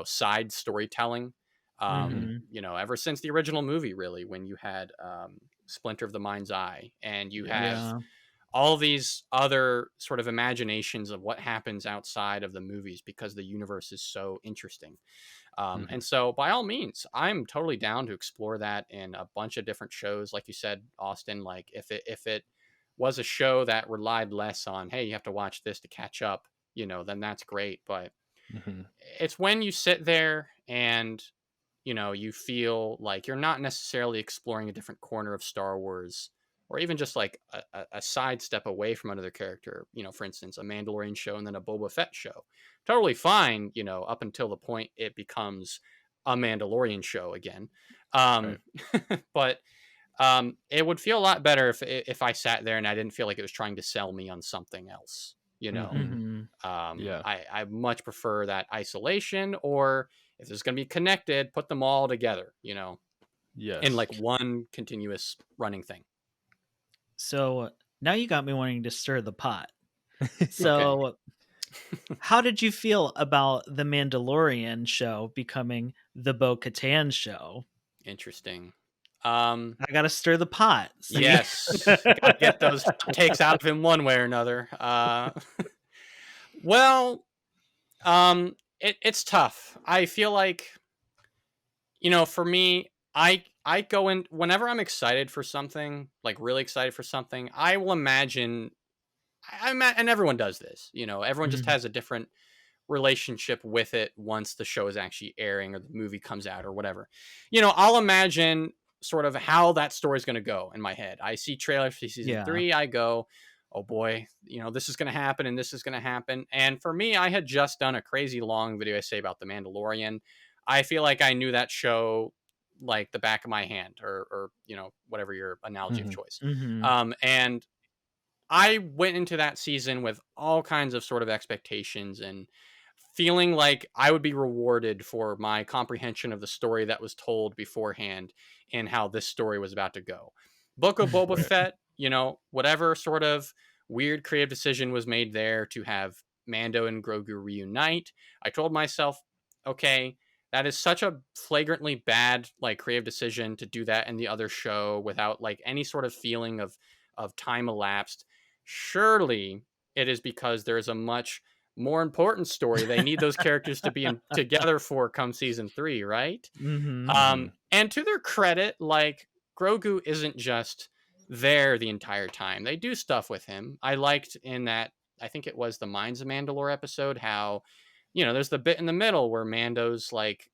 side storytelling. Mhm. Ever since the original movie, really, when you had Splinter of the Mind's Eye, and you have Yes. Yeah. all these other sort of imaginations of what happens outside of the movies because the universe is so interesting. Mhm. And so, by all means, I'm totally down to explore that in a bunch of different shows. Like you said, Austin, like if it was a show that relied less on, hey, you have to watch this to catch up, then that's great. But Mhm. it's when you sit there and you feel like you're not necessarily exploring a different corner of Star Wars, or even just like a side step away from another character. For instance, a Mandalorian show and then a Boba Fett show. Totally fine, up until the point it becomes a Mandalorian show again. Right. Um, but it would feel a lot better if I sat there and I didn't feel like it was trying to sell me on something else. Mhm. Mhm. Yeah. I much prefer that isolation, or if it's going to be connected, put them all together, in Yes. like one continuous running thing. So now you got me wanting to stir the pot. Okay. So, how did you feel about the Mandalorian show becoming the Bo-Katan show? Interesting. I gotta stir the pot. See? Yes, gotta get those hot takes out of him one way or another. Well, it's tough. I feel like, for me, I go in whenever I'm excited for something, like really excited for something. I will imagine, and everyone does this. Everyone just Mhm. has a different relationship with it once the show is actually airing or the movie comes out or whatever. I'll imagine sort of how that story is going to go in my head. I see trailers for season Yeah. 3, I go, oh boy, this is going to happen and this is going to happen. And for me, I had just done a crazy long video essay about The Mandalorian. I feel like I knew that show like the back of my hand, or whatever your analogy of Mhm. choice. Mhm. And I went into that season with all kinds of sort of expectations and feeling like I would be rewarded for my comprehension of the story that was told beforehand and how this story was about to go. Book of Boba Right. Fett, whatever sort of weird creative decision was made there to have Mando and Grogu reunite. I told myself, okay, that is such a flagrantly bad like creative decision to do that in the other show without like any sort of feeling of time elapsed. Surely it is because there's a much more important story they need those characters to be in together for come season 3, right? Mhm. Mhm. And to their credit, like Grogu isn't just there the entire time. They do stuff with him. I liked in that, I think it was the Mines of Mandalore episode, how there's the bit in the middle where Mando's like,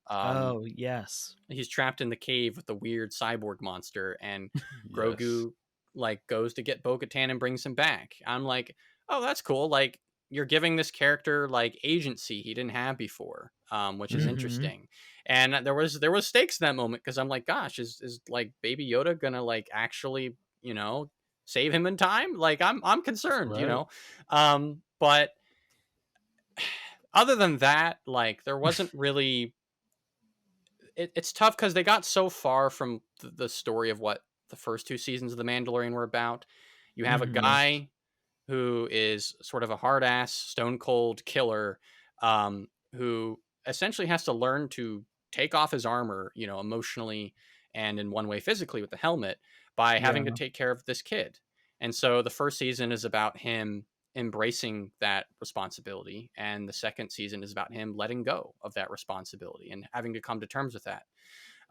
Oh, yes. he's trapped in the cave with the weird cyborg monster, and Yes. Grogu like goes to get Bo-Katan and brings him back. I'm like, oh, that's cool. Like you're giving this character like agency he didn't have before, which is Mhm. interesting. And there was stakes in that moment because I'm like, gosh, is like Baby Yoda gonna like actually save him in time? Like I'm concerned, Right. but other than that, like there wasn't really it's tough because they got so far from the story of what the first 2 seasons of The Mandalorian were about. You have a Mhm. guy who is sort of a hard ass, stone cold killer, who essentially has to learn to take off his armor, emotionally and in one way physically with the helmet by having to Yeah. take care of this kid. And so the first season is about him embracing that responsibility, and the second season is about him letting go of that responsibility and having to come to terms with that.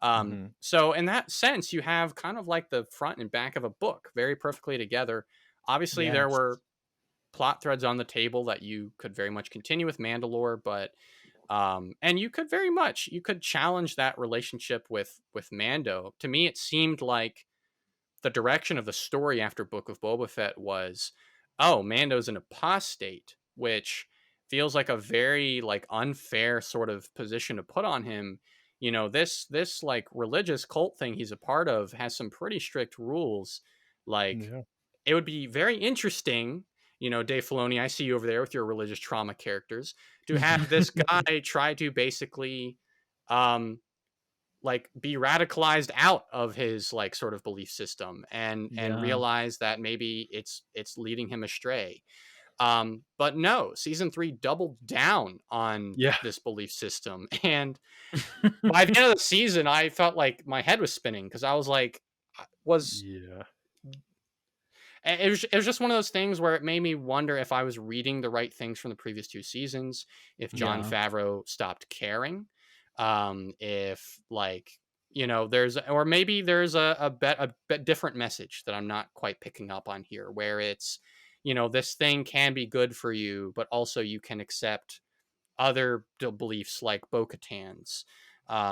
Mhm. So in that sense, you have kind of like the front and back of a book very perfectly together. Obviously, there Yes. were plot threads on the table that you could very much continue with Mandalore, but and you could challenge that relationship with Mando. To me, it seemed like the direction of the story after Book of Boba Fett was, oh, Mando's an apostate, which feels like a very like unfair sort of position to put on him. This like religious cult thing he's a part of has some pretty strict rules. Like Yeah. it would be very interesting, Dave Filoni, I see you over there with your religious trauma characters, to have this guy try to basically um like be radicalized out of his like sort of belief system and Yeah. realize that maybe it's leading him astray. But no, season 3 doubled down on Yeah. this belief system. And by the end of the season, I felt like my head was spinning because I was like, was Yeah. it was just one of those things where it made me wonder if I was reading the right things from the previous 2 seasons, if Jon Yeah. Favreau stopped caring, if like, you know, there's, or maybe there's a different message that I'm not quite picking up on here, where it's, you know, this thing can be good for you, but also you can accept other beliefs like bo-katan's.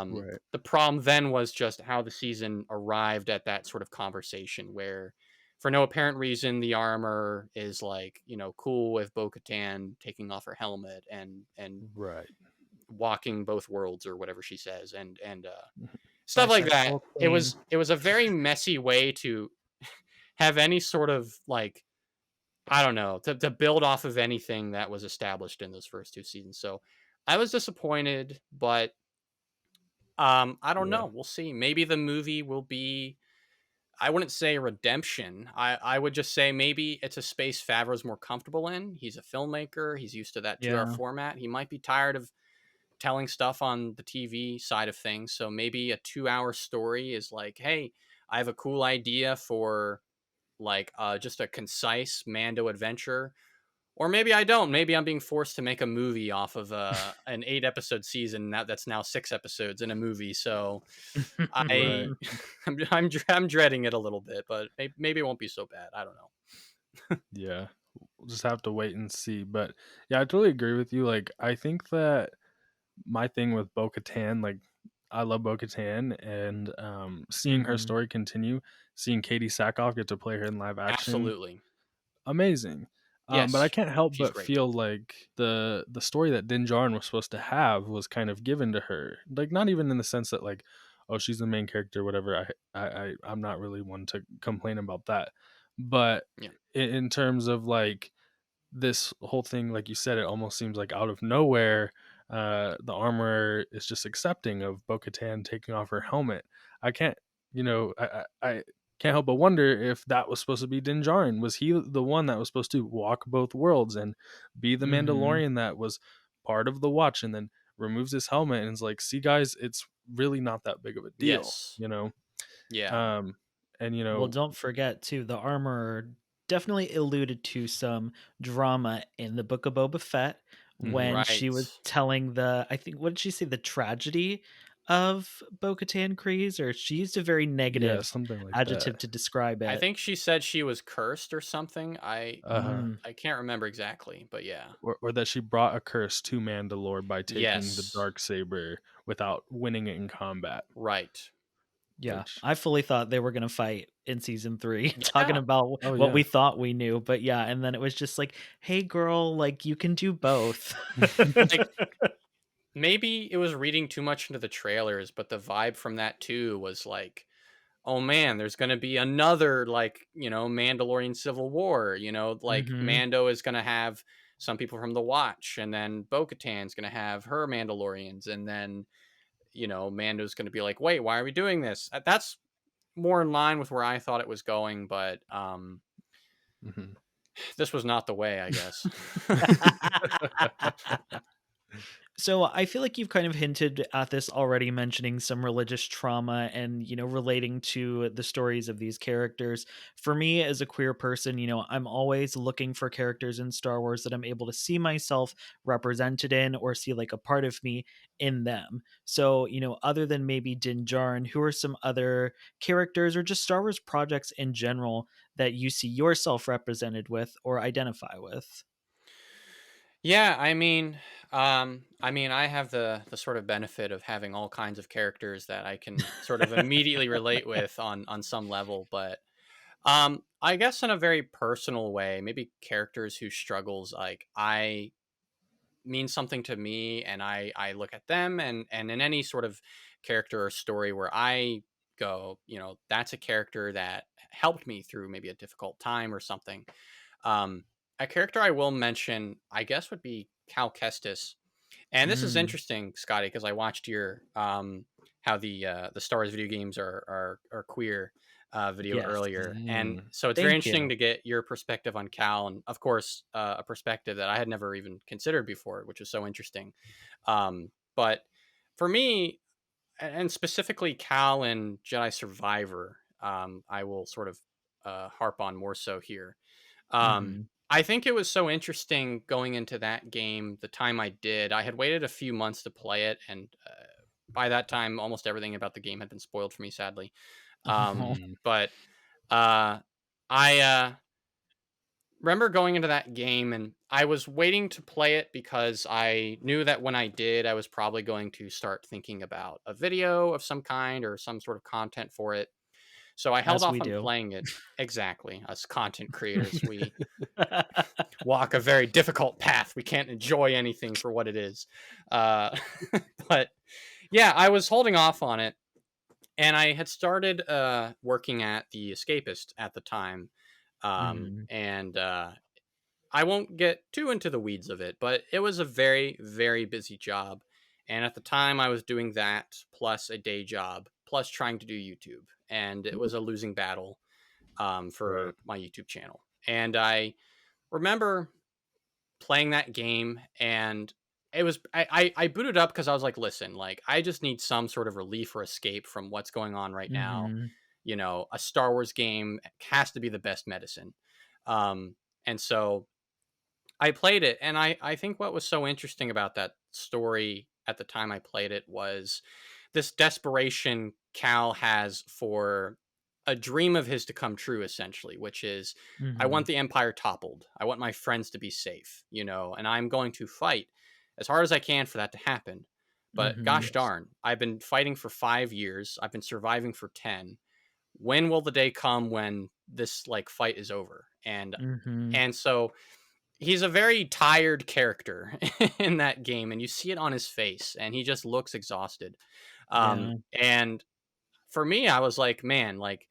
Right. The problem then was just how the season arrived at that sort of conversation where, for no apparent reason, the armor is like, you know, cool with bo-katan taking off her helmet and Right. walking both worlds or whatever she says, and Mhm. stuff like that. Bisexual queen. It was a very messy way to have any sort of like, I don't know, to build off of anything that was established in those first 2 seasons. So I was disappointed, but I don't Yeah. know. We'll see. Maybe the movie will be, I wouldn't say redemption. I would just say maybe it's a space Favreau's more comfortable in. He's a filmmaker. He's used to that 2 hour Yeah. format. He might be tired of telling stuff on the TV side of things. So maybe a 2 hour story is like, hey, I have a cool idea for like just a concise Mando adventure. Or maybe I don't. Maybe I'm being forced to make a movie off of an 8 episode season that's now 6 episodes in a movie. So I, Right. I'm dreading it a little bit, but maybe it won't be so bad. I don't know. Yeah. We'll just have to wait and see. But yeah, I totally agree with you. Like, I think that my thing with Bo Katan, like, I love Bo Katan, and seeing her Mhm. story continue, seeing Katie Sackhoff get to play her in live action, Absolutely. amazing. But I Yes, can't help she's but great. feel like the story that Din Djarin was supposed to have was kind of given to her. Like, not even in the sense that like, oh, she's the main character, whatever. I'm not really one to complain about that. But Yeah. in terms of like this whole thing, like you said, it almost seems like out of nowhere, the armorer is just accepting of Bo-Katan taking off her helmet. I can't, I can't help but wonder if that was supposed to be Din Djarin. Was he the one that was supposed to walk both worlds and be the Mhm. Mandalorian that was part of the Watch, and then removes his helmet and is like, "See, guys, it's really not that big of a deal," Yes. you know? Yeah. Um, and Well, don't forget too, the armor definitely alluded to some drama in the Book of Boba Fett mhm, when she Right. was telling the, I think, what did she say, the tragedy of Bo-Katan Kryze, or she used a very yeah, negative something like that. adjective to describe I it. think she said she was cursed or something. Uh-huh. Mm, I can't remember exactly, but yeah. Or that she brought a curse to Mandalore by taking the Yes. dark saber without winning it in combat. Right. yeah, Which, I fully thought they were gonna fight in season 3, talking Yeah. about oh what yeah, we thought we knew, but yeah, and then it was just like, "Hey, girl, like, you can do both." Like maybe it was reading too much into the trailers, but the vibe from that too was like, oh man, there's going to be another like, you know, Mandalorian Civil War, you know, like Mhm. Mando is going to have some people from the Watch, and then Bo-Katan's going to have her Mandalorians, and then, you know, Mando's going to be like, "Wait, why are we doing this?" That's more in line with where I thought it was going, but mhm. this was not the way, I guess. So I feel like you've kind of hinted at this already, mentioning some religious trauma and, relating to the stories of these characters. For me, as a queer person, I'm always looking for characters in Star Wars that I'm able to see myself represented in, or see like a part of me in them. So, other than maybe Din Djarin, who are some other characters or just Star Wars projects in general that you see yourself represented with or identify with? Yeah, I mean, I have the sort of benefit of having all kinds of characters that I can sort of immediately relate with on some level, but I guess in a very personal way, maybe characters whose struggles like I mean something to me, and I look at them, and in any sort of character or story where I go, you know, that's a character that helped me through maybe a difficult time or something. um, a character I will mention, I guess, would be Cal Kestis. And this is Mm. interesting, Scotty, because I watched your how the Star Wars video games are queer video Yes. earlier, and Mm. so it's very Thank interesting you. to get your perspective on Cal, and of course a perspective that I had never even considered before, which is so interesting. But for me, and specifically Cal and Jedi Survivor, I will sort of harp on more so here. Mhm. I think it was so interesting going into that game the time I did. I had waited a few months to play it, and by that time, almost everything about the game had been spoiled for me, sadly. Oh. Mm. But uh, I remember going into that game, and I was waiting to play it because I knew that when I did, I was probably going to start thinking about a video of some kind or some sort of content for it. So I held As off we on do. playing it. Exactly. As content creators, we walk a very difficult path. We can't enjoy anything for what it is. Uh, but yeah, I was holding off on it. And I had started working at The Escapist at the time. Mhm. And I won't get too into the weeds of it, but it was a very, very busy job. And at the time, I was doing that plus a day job, plus trying to do YouTube. And it was a losing battle Right. for my YouTube channel. And I remember playing that game, and it was I booted up because I was like, listen, like I just need some sort of relief or escape from what's going on right now. Mhm. You know, a Star Wars game has to be the best medicine. And so I played it, and I think what was so interesting about that story at the time I played it was this desperation Cal has for a dream of his to come true, essentially, which is I want Mhm. the Empire toppled. I want my friends to be safe, you know, and I'm going to fight as hard as I can for that to happen. But Mhm. gosh Yes. darn, I've been fighting for 5 years. I've been surviving for 10. When will the day come when this like fight is over? Mhm. And so he's a very tired character in that game, and you see it on his face, and he just looks exhausted. Yeah. And for me, I was like, man, like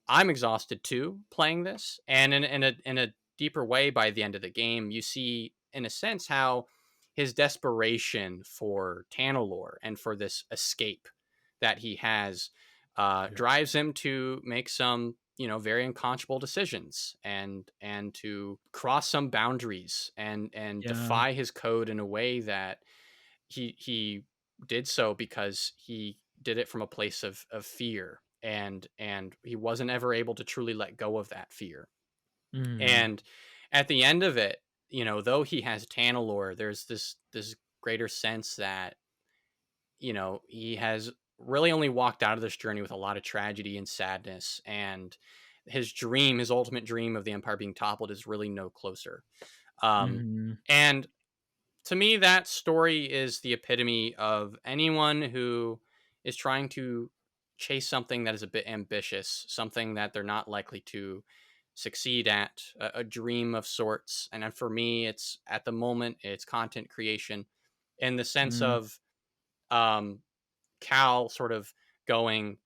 I'm exhausted too playing this. And in a deeper way, by the end of the game, you see, in a sense, how his desperation for Tanalorr and for this escape that he has Yeah. drives him to make some, you know, very unconscionable decisions and to cross some boundaries and Yeah. defy his code in a way that he did so because he did it from a place of fear, and he wasn't ever able to truly let go of that fear. Mhm. And at the end of it, you know, though he has Tanalorr, there's this greater sense that, you know, he has really only walked out of this journey with a lot of tragedy and sadness, and his dream, his ultimate dream of the Empire being toppled, is really no closer. Mhm. And to me, that story is the epitome of anyone who is trying to chase something that is a bit ambitious, something that they're not likely to succeed at, a dream of sorts. And then for me, it's at the moment, it's content creation in the sense Mhm. of um, Cal sort of going,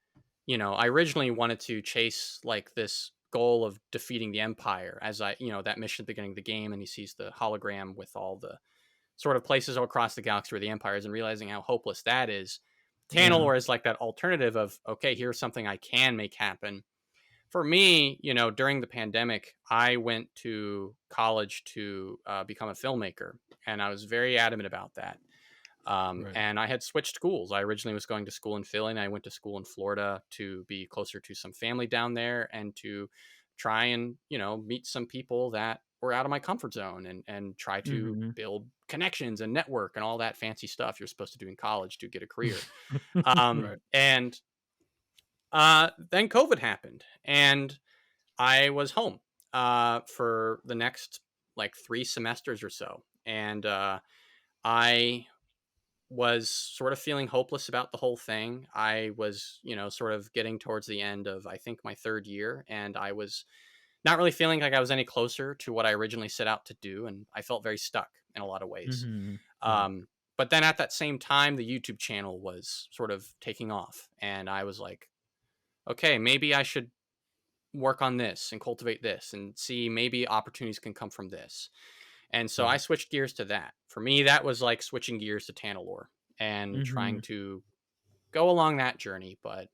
you know, I originally wanted to chase like this goal of defeating the Empire as I, you know, that mission at the beginning of the game, and he sees the hologram with all the sort of places all across the galaxy where the Empire is, and realizing how hopeless that is. Yeah. Tanalorr is like that alternative of, okay, here's something I can make happen. For me, you know, during the pandemic, I went to college to become a filmmaker, and I was very adamant about that. Right. And I had switched schools. I originally was going to school in Philly, and I went to school in Florida to be closer to some family down there and to try and, you know, meet some people that were out of my comfort zone and try to Mhm. build connections and network and all that fancy stuff you're supposed to do in college to get a career. Right. And then COVID happened, and I was home for the next like 3 semesters or so. And I was sort of feeling hopeless about the whole thing. I was, you know, sort of getting towards the end of, I think, my third year, and I was not really feeling like I was any closer to what I originally set out to do, and I felt very stuck in a lot of ways. Mhm. Right. But then at that same time, the YouTube channel was sort of taking off, and I was like, okay, maybe I should work on this and cultivate this and see maybe opportunities can come from this. And so Right. I switched gears to that. For me, that was like switching gears to Tanalore and trying Mhm. to go along that journey. But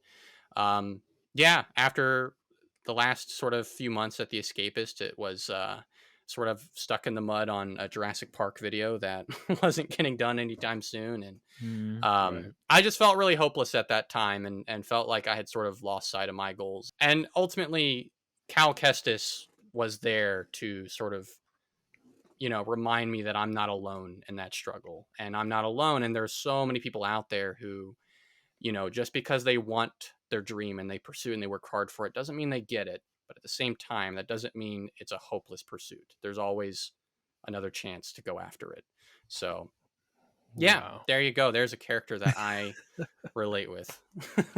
um, yeah, after the last sort of few months at The Escapist, it was sort of stuck in the mud on a Jurassic Park video that wasn't getting done anytime soon. And Mhm. Right. I just felt really hopeless at that time and felt like I had sort of lost sight of my goals. And ultimately, Cal Kestis was there to sort of, remind me that I'm not alone in that struggle and I'm not alone. And there's so many people out there who, just because they want their dream and they pursue and they work hard for it doesn't mean they get it. But at the same time, that doesn't mean it's a hopeless pursuit. There's always another chance to go after it. So, yeah, Wow. there you go. There's a character that I relate with.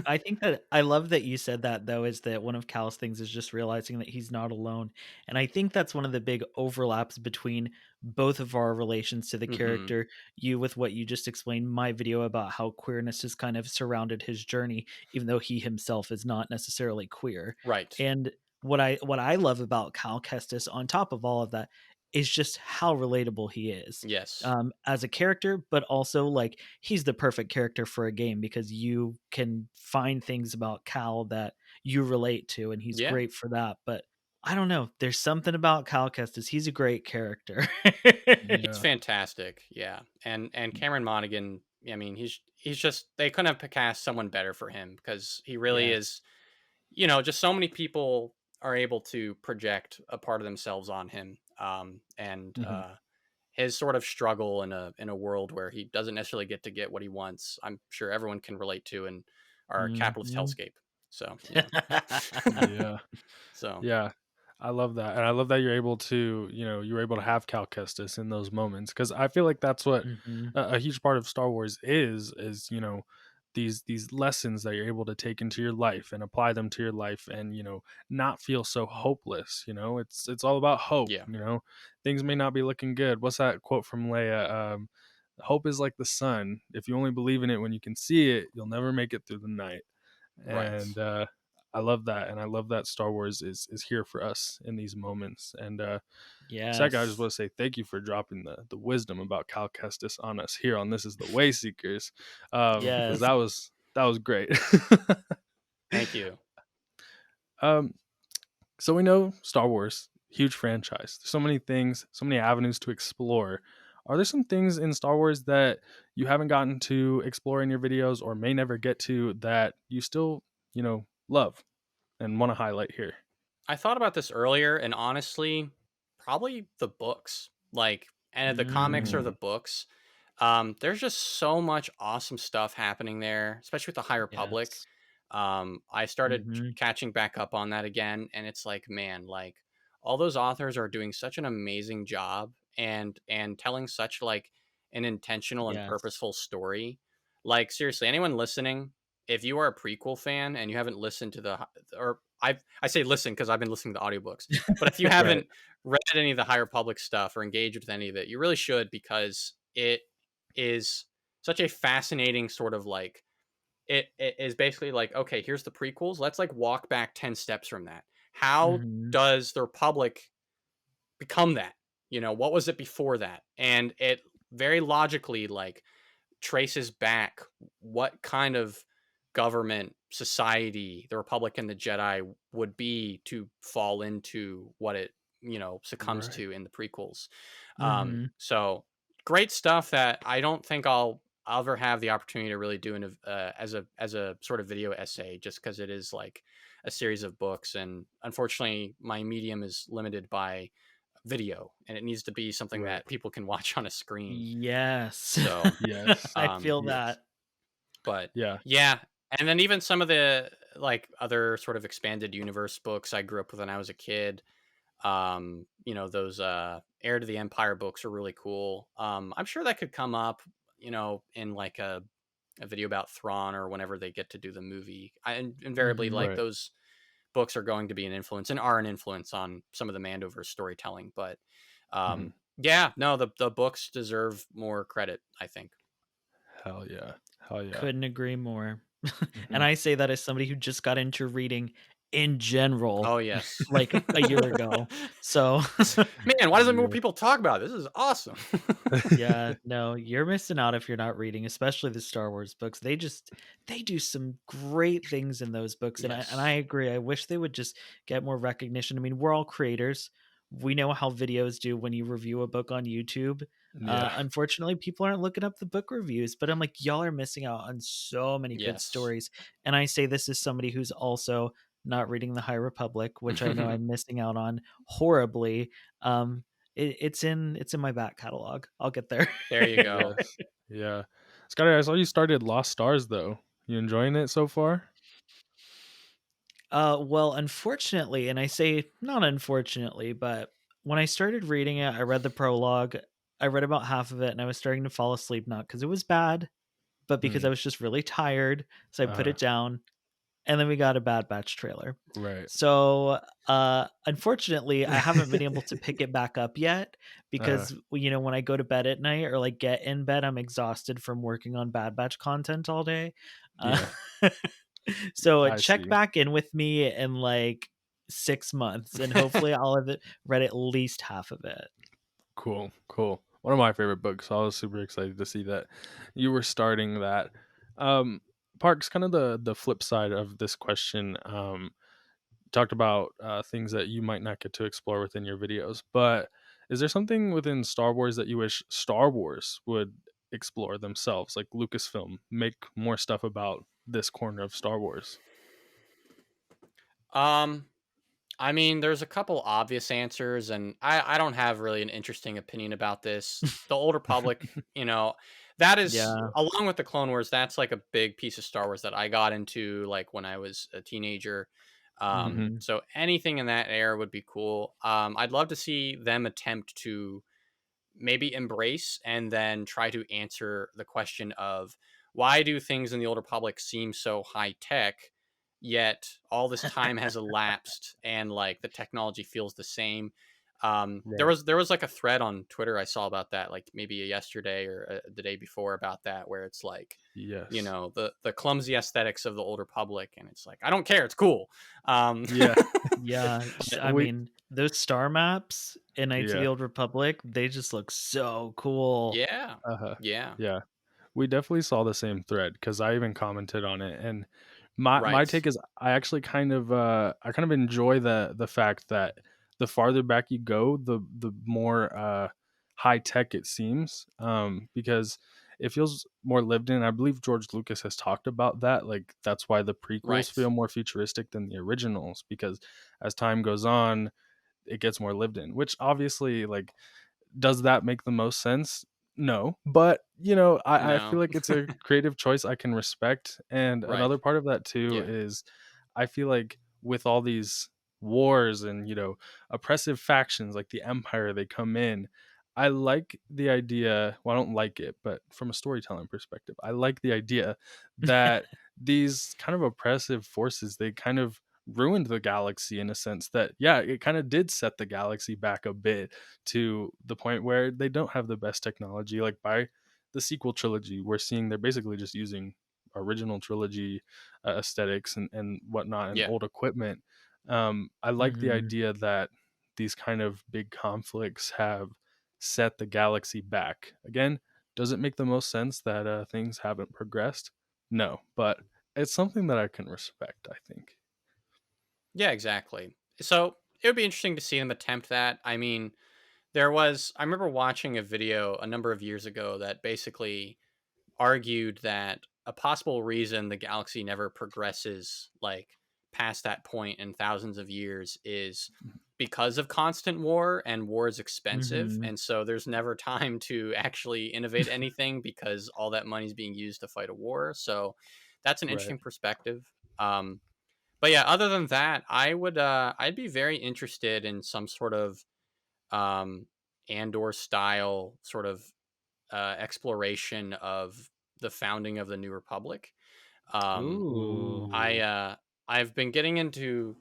I think that I love that you said that, though, is that one of Cal's things is just realizing that he's not alone. And I think that's one of the big overlaps between both of our relations to the Hmm. character. You with what you just explained, my video about how queerness has kind of surrounded his journey, even though he himself is not necessarily queer. Right. And what I love about Cal Kestis, on top of all of that, is just how relatable he is. Yes. As a character, but also like he's the perfect character for a game because you can find things about Cal that you relate to, and he's Yeah. great for that. But I don't know, there's something about Cal Kestis. He's a great character. He's Yeah. fantastic. Yeah. And Cameron Monaghan, I mean, he's just they couldn't have cast someone better for him because he really Yes. is, just so many people are able to project a part of themselves on him. And Mhm. his sort of struggle in a world where he doesn't necessarily get what he wants, I'm sure everyone can relate to in our capitalist Mhm. hellscape. So yeah. Yeah. So Yeah. I love that. And I love that you're able to, you're able to have Cal Kestis in those moments. Cause I feel like that's what Mhm. a huge part of Star Wars is, these lessons that you're able to take into your life and apply them to your life and, not feel so hopeless. It's all about hope, yeah. Things may not be looking good. What's that quote from Leia? Hope is like the sun. If you only believe in it when you can see it, you'll never make it through the night. Right. And I love that, and I love that Star Wars is here for us in these moments. And second, I just Yes. want to say thank you for dropping the wisdom about Cal Kestis on us here on This Is the Wayseekers, because Yes. that was great. Thank you. um, so we know Star Wars, huge franchise. There's so many things, so many avenues to explore. Are there some things in Star Wars that you haven't gotten to explore in your videos or may never get to that you still, love and want to highlight here? I thought about this earlier, and honestly, probably the books, like, and the comics or the Mm, books. There's just so much awesome stuff happening there, especially with the High Republic. Yes. I started Mhm. catching back up on that again, and it's like, man, like all those authors are doing such an amazing job and telling such like an intentional and Yes. purposeful story. Like seriously, anyone listening, if you are a prequel fan and you haven't listened to or I say listen because I've been listening to audiobooks, but if you right. haven't read any of the High Republic stuff or engaged with any of it, you really should because it is such a fascinating sort of like it is basically like, okay, here's the prequels. Let's like walk back 10 steps from that. How Mhm. does the Republic become that? What was it before that? And it very logically like traces back what kind of government society the Republic and the Jedi would be to fall into what it succumbs Right. to in the prequels. Mhm. So great stuff that I don't think I'll ever have the opportunity to really do as a sort of video essay, just because it is like a series of books, and unfortunately my medium is limited by video and it needs to be something Right. that people can watch on a screen. Yes. So Yes. I um feel Yes. that. but Yeah. yeah, and then even some of the like other sort of expanded universe books I grew up with when I was a kid. Those Heir to the Empire books are really cool. I'm sure that could come up, in like a video about Thrawn or whenever they get to do the movie. Invariably Mhm. like Right. those books are going to be an influence and are an influence on some of the Mandoverse storytelling. But Mhm. yeah, no, the books deserve more credit, I think. Hell yeah. Hell yeah. Couldn't agree more. And Mhm. I say that as somebody who just got into reading in general Oh yes. like a year ago. So Man, why doesn't more Yeah. people talk about it? This is awesome. yeah, no, you're missing out if you're not reading, especially the Star Wars books. They do some great things in those books, and I Yes. agree. I wish they would just get more recognition. I mean, we're all creators. We know how videos do when you review a book on YouTube. Yeah. Unfortunately, people aren't looking up the book reviews, but I'm like, y'all are missing out on so many good Yes. stories. And I say this as somebody who's also not reading the High Republic, which I know I'm missing out on horribly. It's in my back catalog. I'll get there. There you go. Yes. Yeah. Scotty, I saw you started Lost Stars though. You enjoying it so far? Well, unfortunately, and I say not unfortunately, but when I started reading it, I read the prologue. I read about half of it and I was starting to fall asleep, not because it was bad, but because Mm. I was just really tired. So I put it down, and then we got a Bad Batch trailer. Right. So, unfortunately, I haven't been able to pick it back up yet Uh, because, when I go to bed at night or like get in bed, I'm exhausted from working on Bad Batch content all day. Uh, yeah, so I check see. back in with me in like 6 months, and hopefully I'll have read at least half of it. Cool, cool. One of my favorite books. So I was super excited to see that you were starting that. Um, Parks, kind of the flip side of this question. Talked about things that you might not get to explore within your videos, but is there something within Star Wars that you wish Star Wars would explore themselves, like Lucasfilm, make more stuff about this corner of Star Wars? Um, I mean, there's a couple obvious answers, and I don't have really an interesting opinion about this. The Old Republic, you know, that is Yeah. along with the Clone Wars. That's like a big piece of Star Wars that I got into like when I was a teenager. Hmm. Mhm. So anything in that era would be cool. I'd love to see them attempt to maybe embrace and then try to answer the question of why do things in the Old Republic seem so high tech, yet all this time has elapsed and like the technology feels the same. There Right. was like a thread on Twitter I saw about that, like maybe yesterday or the day before about that, where it's like, Yes. the clumsy aesthetics of the Old Republic, and it's like I don't care, it's cool. Um, Yeah. Yeah, I we. mean, those star maps in Knights of the Yeah. Old Republic, they just look so cool. yeah, Uh-huh. yeah, Yeah. We definitely saw the same thread because I even commented on it, and my right, take is I kind of enjoy the fact that the farther back you go, the more high tech it seems, because it feels more lived in. I believe George Lucas has talked about that. Like that's why the prequels right. feel more futuristic than the originals, because as time goes on, it gets more lived in. Which obviously, like, does that make the most sense? No, but I feel No. like it's a creative choice I can respect. And Right. another part of that too Yeah. is I feel like with all these wars and oppressive factions like the Empire, they come in. I like the idea. Well, I don't like it, but from a storytelling perspective, I like the idea that these kind of oppressive forces, they kind of ruined the galaxy in a sense that, yeah, it kind of did set the galaxy back a bit to the point where they don't have the best technology. Like by the sequel trilogy, we're seeing they're basically just using original trilogy aesthetics and whatnot and Yeah. old equipment. I like the Mhm. idea that these kind of big conflicts have set the galaxy back. Again, does it make the most sense that things haven't progressed? No, but it's something that I can respect, I think. Yeah, exactly. So it would be interesting to see them attempt that. I mean, I remember watching a video a number of years ago that basically argued that a possible reason the galaxy never progresses like past that point in thousands of years is because of constant war, and war is expensive, Mhm. and so there's never time to actually innovate anything because all that money is being used to fight a war. So that's an Right. interesting perspective. But yeah, other than that, I'd be very interested in some sort of um Andor style sort of exploration of the founding of the New Republic. Um, I Ooh. I've been getting into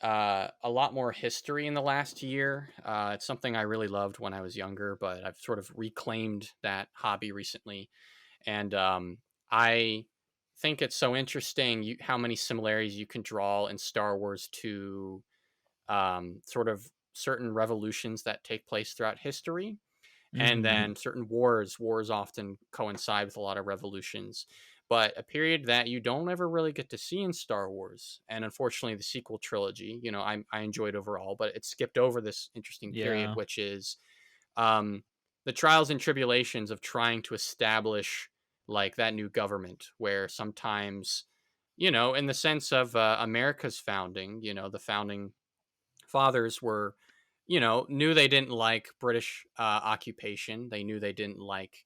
a lot more history in the last year. It's something I really loved when I was younger, but I've sort of reclaimed that hobby recently, and I think it's so interesting how many similarities you can draw in Star Wars to sort of certain revolutions that take place throughout history, and Mm-hmm. then certain wars often coincide with a lot of revolutions, but a period that you don't ever really get to see in Star Wars, and unfortunately the sequel trilogy, I enjoyed overall, but it skipped over this interesting period, Yeah. which is um, the trials and tribulations of trying to establish like that new government, where sometimes, in the sense of America's founding, the founding fathers were, knew they didn't like British occupation. They knew they didn't like,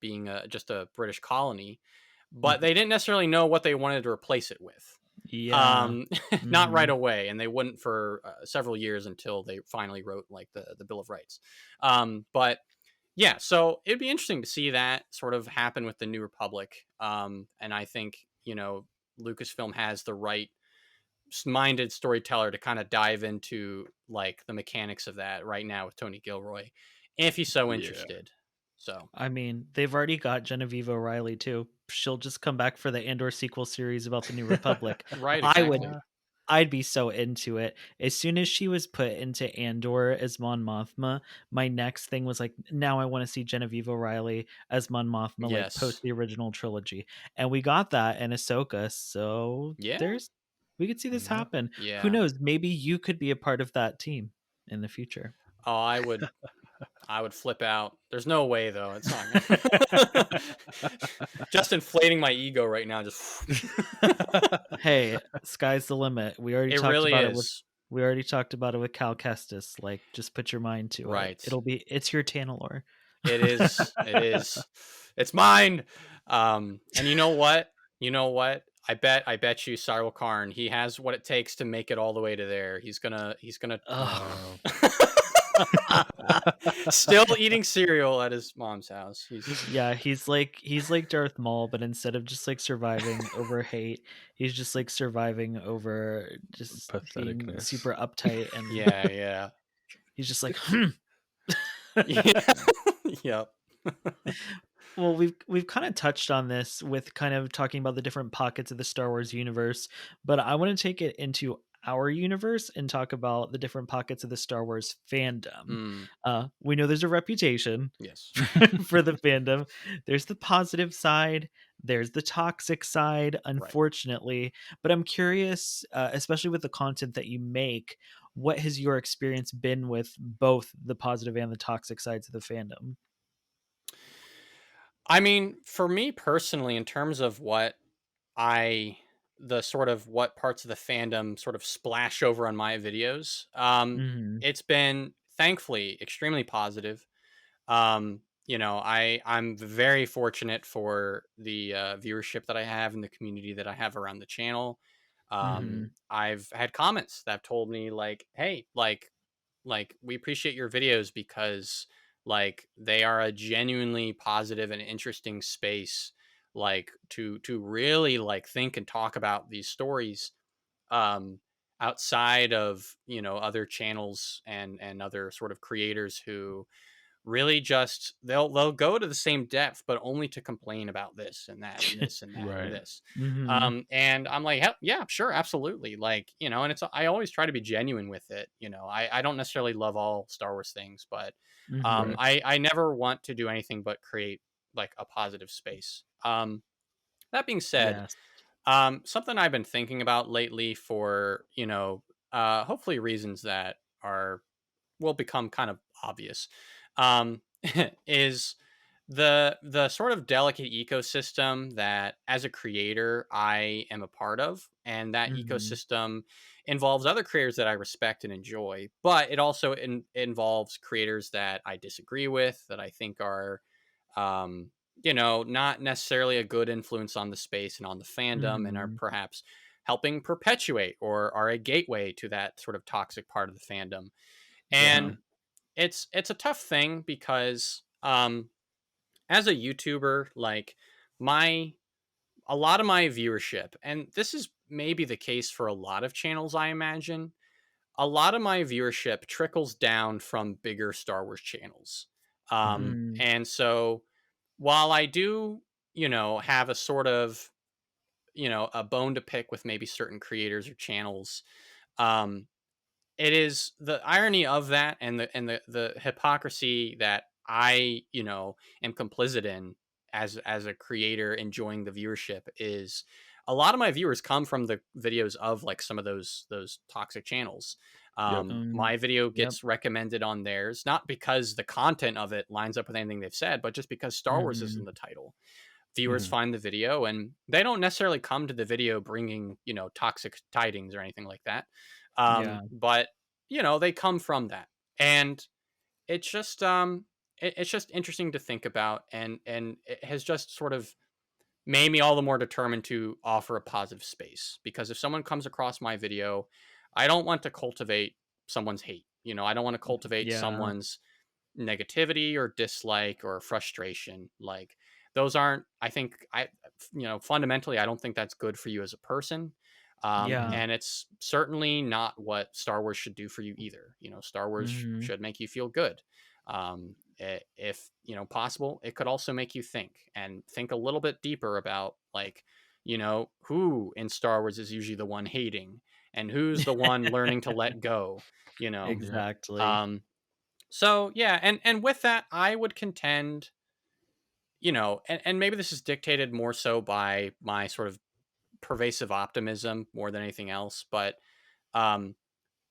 being just a British colony, but Mhm. they didn't necessarily know what they wanted to replace it with. Yeah. Um, not right Mhm. away, and they wouldn't for several years until they finally wrote like the Bill of Rights. But yeah, so it'd be interesting to see that sort of happen with the New Republic. And I think Lucasfilm has the right minded storyteller to kind of dive into like the mechanics of that right now with Tony Gilroy, if he's so Yeah. interested. So I mean, they've already got Genevieve O'Reilly too. She'll just come back for the Andor sequel series about the New Republic. right, I would exactly. I'd be so into it. As soon as she was put into Andor as Mon Mothma, my next thing was like, now I want to see Genevieve O'Reilly as Mon Mothma, like post Yes. the original trilogy. And we got that in Ahsoka, so Yeah. we could see this Yeah. happen. Who Yeah. knows? Maybe you could be a part of that team in the future. Oh, I would flip out. There's no way though. It's not. Just inflating my ego right now. Just. Hey, sky's the limit. It really is. We already talked about it with Cal Kestis. Like, just put your mind to it. Right. It's your Tanalore. It is. It is. It's mine. And you know what? I bet you Cyril Karn, he has what it takes to make it all the way to there. He's gonna Ugh. still eating cereal at his mom's house. Yeah, he's like Darth Maul, but instead of just like surviving over hate, he's just like surviving over just being Patheticness. super uptight, and yeah. he's just like, Yeah. Yep. Well, we've kind of touched on this with kind of talking about the different pockets of the Star Wars universe, but I want to take it into our universe and talk about the different pockets of the Star Wars fandom. Mm, We know there's a reputation yes. for the fandom. There's the positive side, there's the toxic side, Right. unfortunately. But I'm curious, especially with the content that you make, what has your experience been with both the positive and the toxic sides of the fandom? I mean, for me personally, in terms of I the sort of what parts of the fandom sort of splash over on my videos, Hmm. it's been thankfully extremely positive. I'm very fortunate for the viewership that I have and the community that I have around the channel. Hmm. I've had comments that have told me like, "Hey, like we appreciate your videos because like they are a genuinely positive and interesting space like to really like think and talk about these stories um outside of other channels and other sort of creators who really just they'll go to the same depth but only to complain about this and that and this and that and Right. this. Hmm. And I'm like, yeah, sure, absolutely, like, and it's I always try to be genuine with it. I don't necessarily love all Star Wars things, but Hmm. Right. I never want to do anything but create like a positive space. That being said, Yes. something I've been thinking about lately for hopefully reasons that are will become kind of obvious, um, is the sort of delicate ecosystem that as a creator I am a part of, and that Hmm. ecosystem involves other creators that I respect and enjoy, but it also involves creators that I disagree with, that I think are um, not necessarily a good influence on the space and on the fandom, and are Hmm. perhaps helping perpetuate or are a gateway to that sort of toxic part of the fandom. Yeah. And it's a tough thing because as a YouTuber, like my a lot of my viewership, and this is maybe the case for a lot of channels, I imagine, a lot of my viewership trickles down from bigger Star Wars channels. Mm. And so while I do, have a sort of, a bone to pick with maybe certain creators or channels. Um, it is the irony of that, and the hypocrisy that I, am complicit in as a creator enjoying the viewership is a lot of my viewers come from the videos of like some of those toxic channels. Yep. My video Yep. gets recommended on theirs, not because the content of it lines up with anything they've said, but just because Star Wars is in the title. Viewers Mhm. find the video, and they don't necessarily come to the video bringing, toxic tidings or anything like that. Yeah. But they come from that, and it's just it's just interesting to think about, and it has just sort of made me all the more determined to offer a positive space, because if someone comes across my video, I don't want to cultivate someone's hate. I don't want to cultivate Yeah. someone's negativity or dislike or frustration. Like, those aren't, I think, fundamentally, I don't think that's good for you as a person. Yeah. And it's certainly not what Star Wars should do for you either. Star Wars Mhm. should make you feel good. If possible, it could also make you think a little bit deeper about, like, who in Star Wars is usually the one hating, and who's the one learning to let go. You know, Yeah. Exactly. um, so yeah, and with that, I would contend, and maybe this is dictated more so by my sort of pervasive optimism more than anything else, but um,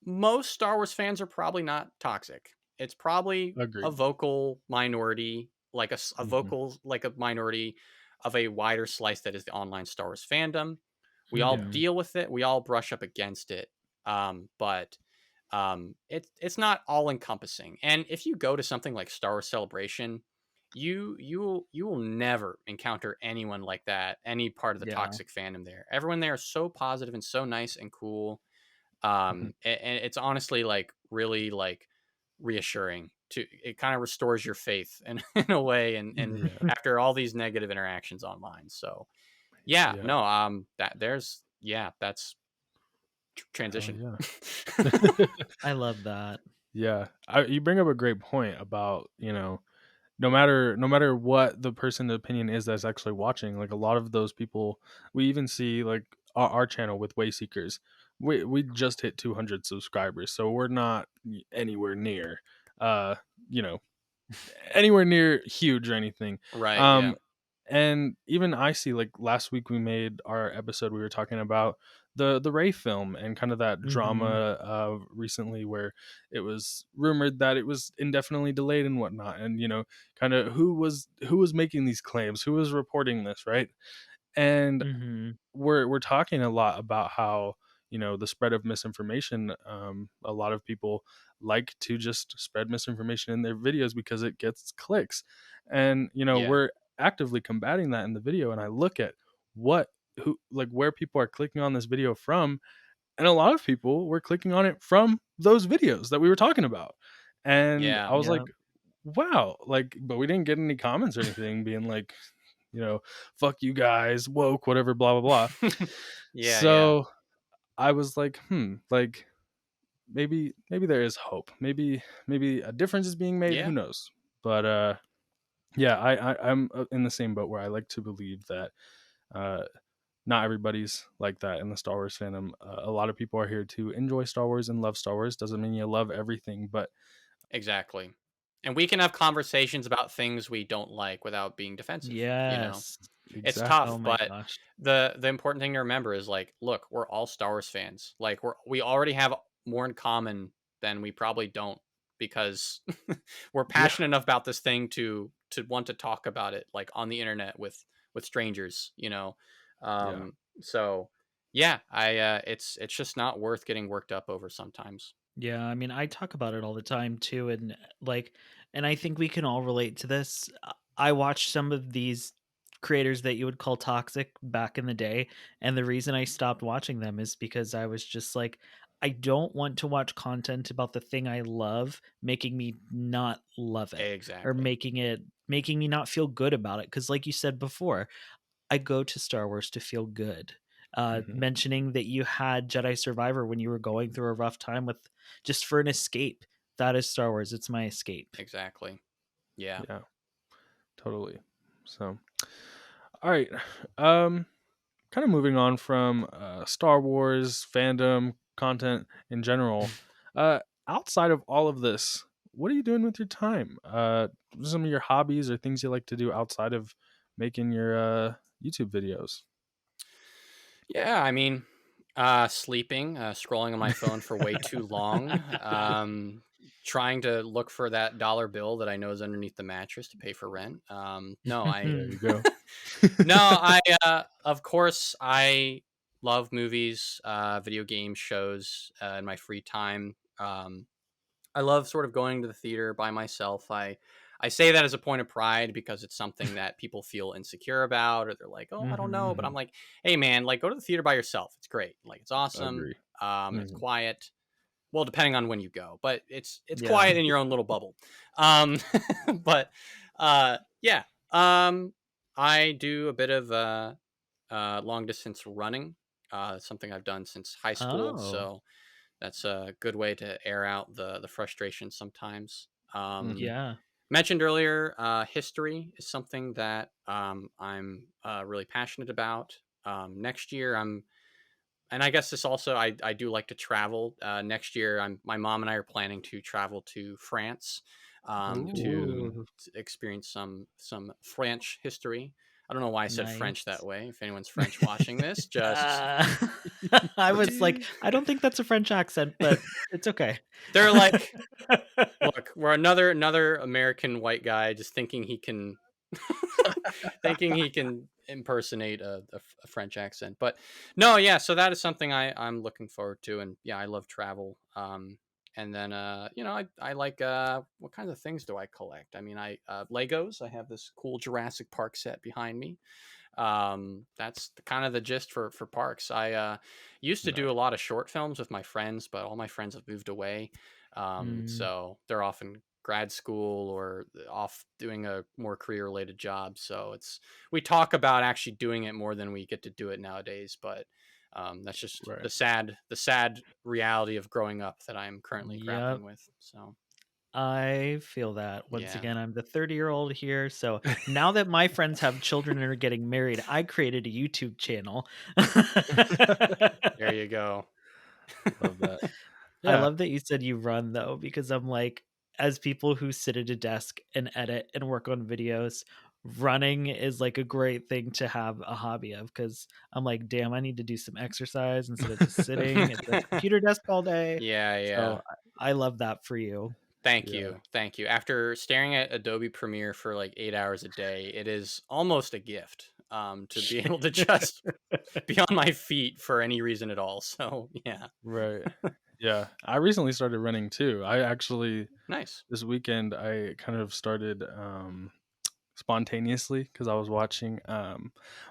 most Star Wars fans are probably not toxic. It's probably a Agreed. vocal minority, like a Mhm. vocal, like a minority of a wider slice that is the online Star Wars fandom. We all Yeah. Mhm. deal with it. We all brush up against it. But it's not all encompassing. And if you go to something like Star Wars Celebration, you will never encounter anyone like that. Any part of the Yeah. toxic fandom there. Everyone there is so positive and so nice and cool. Mhm. And it's honestly like really like reassuring. It kind of restores your faith in a way, and Yeah. after all these negative interactions online. So yeah, Yeah. no, that's Hell transition. yeah. I love that. Yeah. You bring up a great point about, no matter what the person's opinion is that's actually watching, like a lot of those people, we even see like our channel with Wayseekers. We just hit 200 subscribers, so we're not anywhere near uh, you know, anywhere near huge or anything. Right, yeah. Um and even I see, like, last week we made our episode, we were talking about the Ray film and kind of that Mhm. drama recently where it was rumored that it was indefinitely delayed and whatnot, and kind of who was making these claims, who was reporting this, right? And Mhm. we're talking a lot about how the spread of misinformation. A lot of people like to just spread misinformation in their videos because it gets clicks, and Yeah. we're actively combating that in the video. And I look at what who like where people are clicking on this video from, and a lot of people were clicking on it from those videos that we were talking about. And Yeah. I was like, Yeah. wow, like, but we didn't get any comments or anything being like, you know fuck you guys, woke, whatever, blah blah blah. Yeah, yeah. So I was like, like, maybe there is hope. Maybe a difference is being made. Who Yeah. knows? But yeah, I'm in the same boat where I like to believe that uh, not everybody's like that in the Star Wars fandom. A lot of people are here to enjoy Star Wars and love Star Wars. Doesn't mean you love everything, but Exactly. And we can have conversations about things we don't like without being defensive. Yes. It's Oh exactly. tough, my but gosh. the important thing to remember is, like, look, we're all Star Wars fans. Like, we already have more in common than we probably don't, because we're Yeah, passionate enough about this thing to want to talk about it, like, on the internet with strangers. yeah, So yeah, it's just not worth getting worked up over sometimes. Yeah, I mean, I talk about it all the time too, and like, and I think we can all relate to this. I watched some of these creators that you would call toxic back in the day, and the reason I stopped watching them is because I was just like, I don't want to watch content about the thing I love making me not love it, or Exactly. making me not feel good about it. Because, like you said before, I go to Star Wars to feel good. hmm Mentioning that you had Jedi Survivor when you were going through a rough time with just for an escape. That is Star Wars. It's my escape. Exactly. Yeah. yeah, totally. So All right. Kind of moving on from Star Wars fandom content in general. Uh, Outside of all of this, what are you doing with your time? Some of your hobbies or things you like to do outside of making your YouTube videos? Yeah, I mean, sleeping, scrolling on my phone for way too long, trying to look for that dollar bill that I know is underneath the mattress to pay for rent. No, I, There you go. no, I, of course, I love movies, video games, shows, in my free time. I love sort of going to the theater by myself. I say that as a point of pride because it's something that people feel insecure about, or they're like, "Oh, I don't know," but Mhm. I'm like, "Hey, man, like go to the theater by yourself. It's great. Like it's awesome. Agree. It's Mhm. quiet. Well, depending on when you go, but it's Yeah. quiet in your own little bubble. Um, but yeah, I do a bit of long distance running. Something I've done since high school, Oh, so that's a good way to air out the frustration sometimes. Mhm. yeah. Mentioned earlier, history is something that I'm really passionate about. Next year, and I guess this also, I do like to travel. Next year, my mom and I are planning to travel to France to Ooh. experience some French history. I don't know why I said French Nice. that way. If anyone's French watching this, just Uh, I was like, I don't think that's a French accent, but it's okay. they're like, look, we're another American white guy just thinking he can thinking he can impersonate a French accent. But no, yeah, so that is something I'm looking forward to, and yeah, I love travel. And then I like what kinds of things do I collect? I mean, I Legos. I have this cool Jurassic Park set behind me. That's kind of the gist for parks. I used to do Nice. a lot of short films with my friends, but all my friends have moved away. Mm, So they're off in grad school or off doing a more career related job. So we talk about actually doing it more than we get to do it nowadays. But that's just Right. the sad reality of growing up that I'm currently yep. grappling with. So I feel that. Once yeah. again, I'm the 30-year-old here. So now that my friends have children and are getting married, I created a YouTube channel. There you go. Love that. I Yeah. love that you said you run though, because I'm like, as people who sit at a desk and edit and work on videos, running is like a great thing to have a hobby of. Because I'm like, damn, I need to do some exercise instead of just sitting at the computer desk all day. Yeah, yeah. So I love that for you. Thank Yeah. you. Thank you. After staring at Adobe Premiere for like 8 hours a day, it is almost a gift to be able to just be on my feet for any reason at all. So, yeah. Right. Yeah. I recently started running too. I actually Nice. this weekend I kind of started spontaneously because I was watching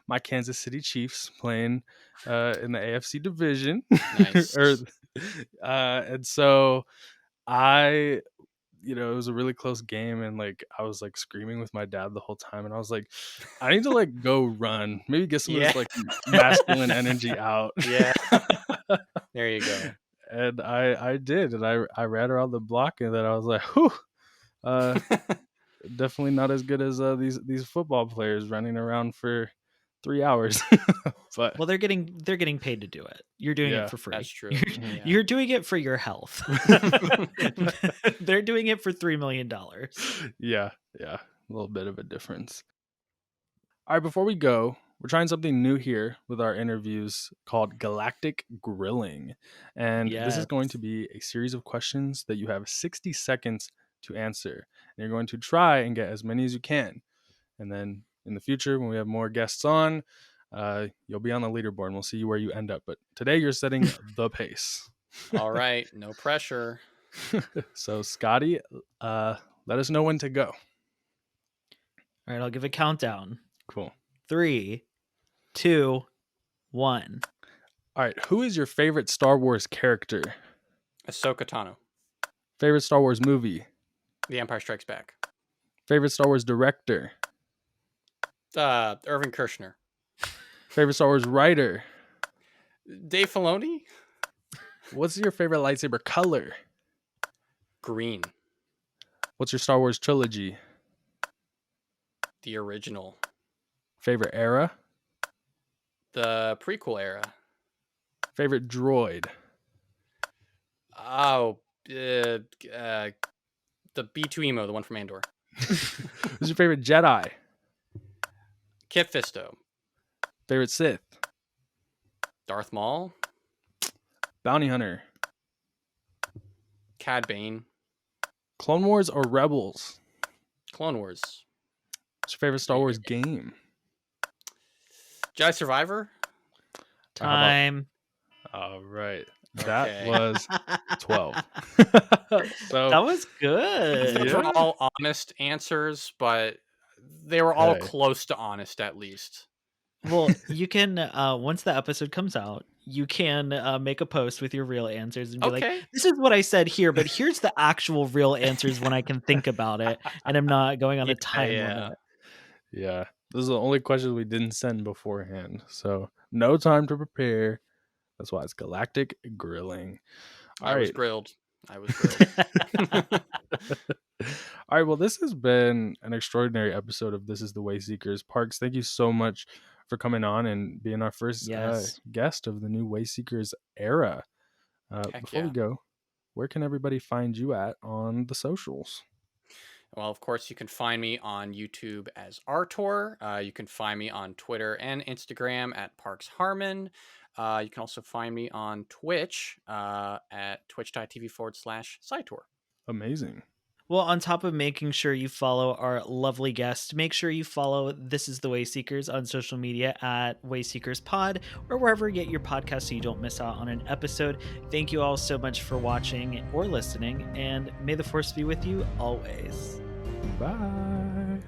my Kansas City Chiefs playing in the AFC division. or Nice. and so I it was a really close game and like I was like screaming with my dad the whole time and I was like, I need to like go run, maybe get some of Yeah. this like masculine energy out. Yeah. There you go. And I did, and I ran around the block, and then I was like, whew, uh, definitely not as good as these football players running around for 3 hours. But Well, they're getting paid to do it. You're doing it yeah, for That's free. You're true. mhm. Yeah. you're doing it for your health. They're doing it for $3 million. Yeah, yeah, a little bit of a difference. All right, before we go, we're trying something new here with our interviews called Galactic Grilling. And this is Yes. going to be a series of questions that you have 60 seconds to answer. And you're going to try and get as many as you can. And then in the future, when we have more guests on, you'll be on the leaderboard and we'll see where you end up. But today you're setting the pace. All right. No pressure. So, Scotty, let us know when to go. All right, I'll give a countdown. Cool. 3, 2, 1. All right. Who is your favorite Star Wars character? Ahsoka Tano. Favorite Star Wars movie? The Empire Strikes Back. Favorite Star Wars director? Irvin Kershner. Favorite Star Wars writer? Dave Filoni. What's your favorite lightsaber color? Green. What's your Star Wars trilogy? The original. Favorite era? The prequel era. Favorite droid? Oh, the B2 Emo, the one from Andor. Who's your favorite Jedi? Kit Fisto. Favorite Sith? Darth Maul. Bounty Hunter? Cad Bane. Clone Wars or Rebels? Clone Wars. What's your favorite Star Wars game? Jedi Survivor. Time. All right. That Okay. was 12. So That was good. Those were all honest answers, but they were all close to honest, at least. Well, you can once the episode comes out, you can make a post with your real answers and be like, this is what I said here, but here's the actual real answers when I can think about it and I'm not going on a time limit. Yeah. This is the only questions we didn't send beforehand. So no time to prepare. That's why it's Galactic Grilling. I was grilled. All right. Well, this has been an extraordinary episode of This is the Wayseekers. Parks, thank you so much for coming on and being our first guest of the new Wayseekers era. Before we go, where can everybody find you at on the socials? Well, of course, you can find me on YouTube as ArTorr. You can find me on Twitter and Instagram at Parks Harmon. You can also find me on Twitch at twitch.tv/SciTour. Amazing. Well, on top of making sure you follow our lovely guest, make sure you follow This is the Wayseekers on social media at wayseekerspod or wherever you get your podcast so you don't miss out on an episode. Thank you all so much for watching or listening, and may the Force be with you always. Bye.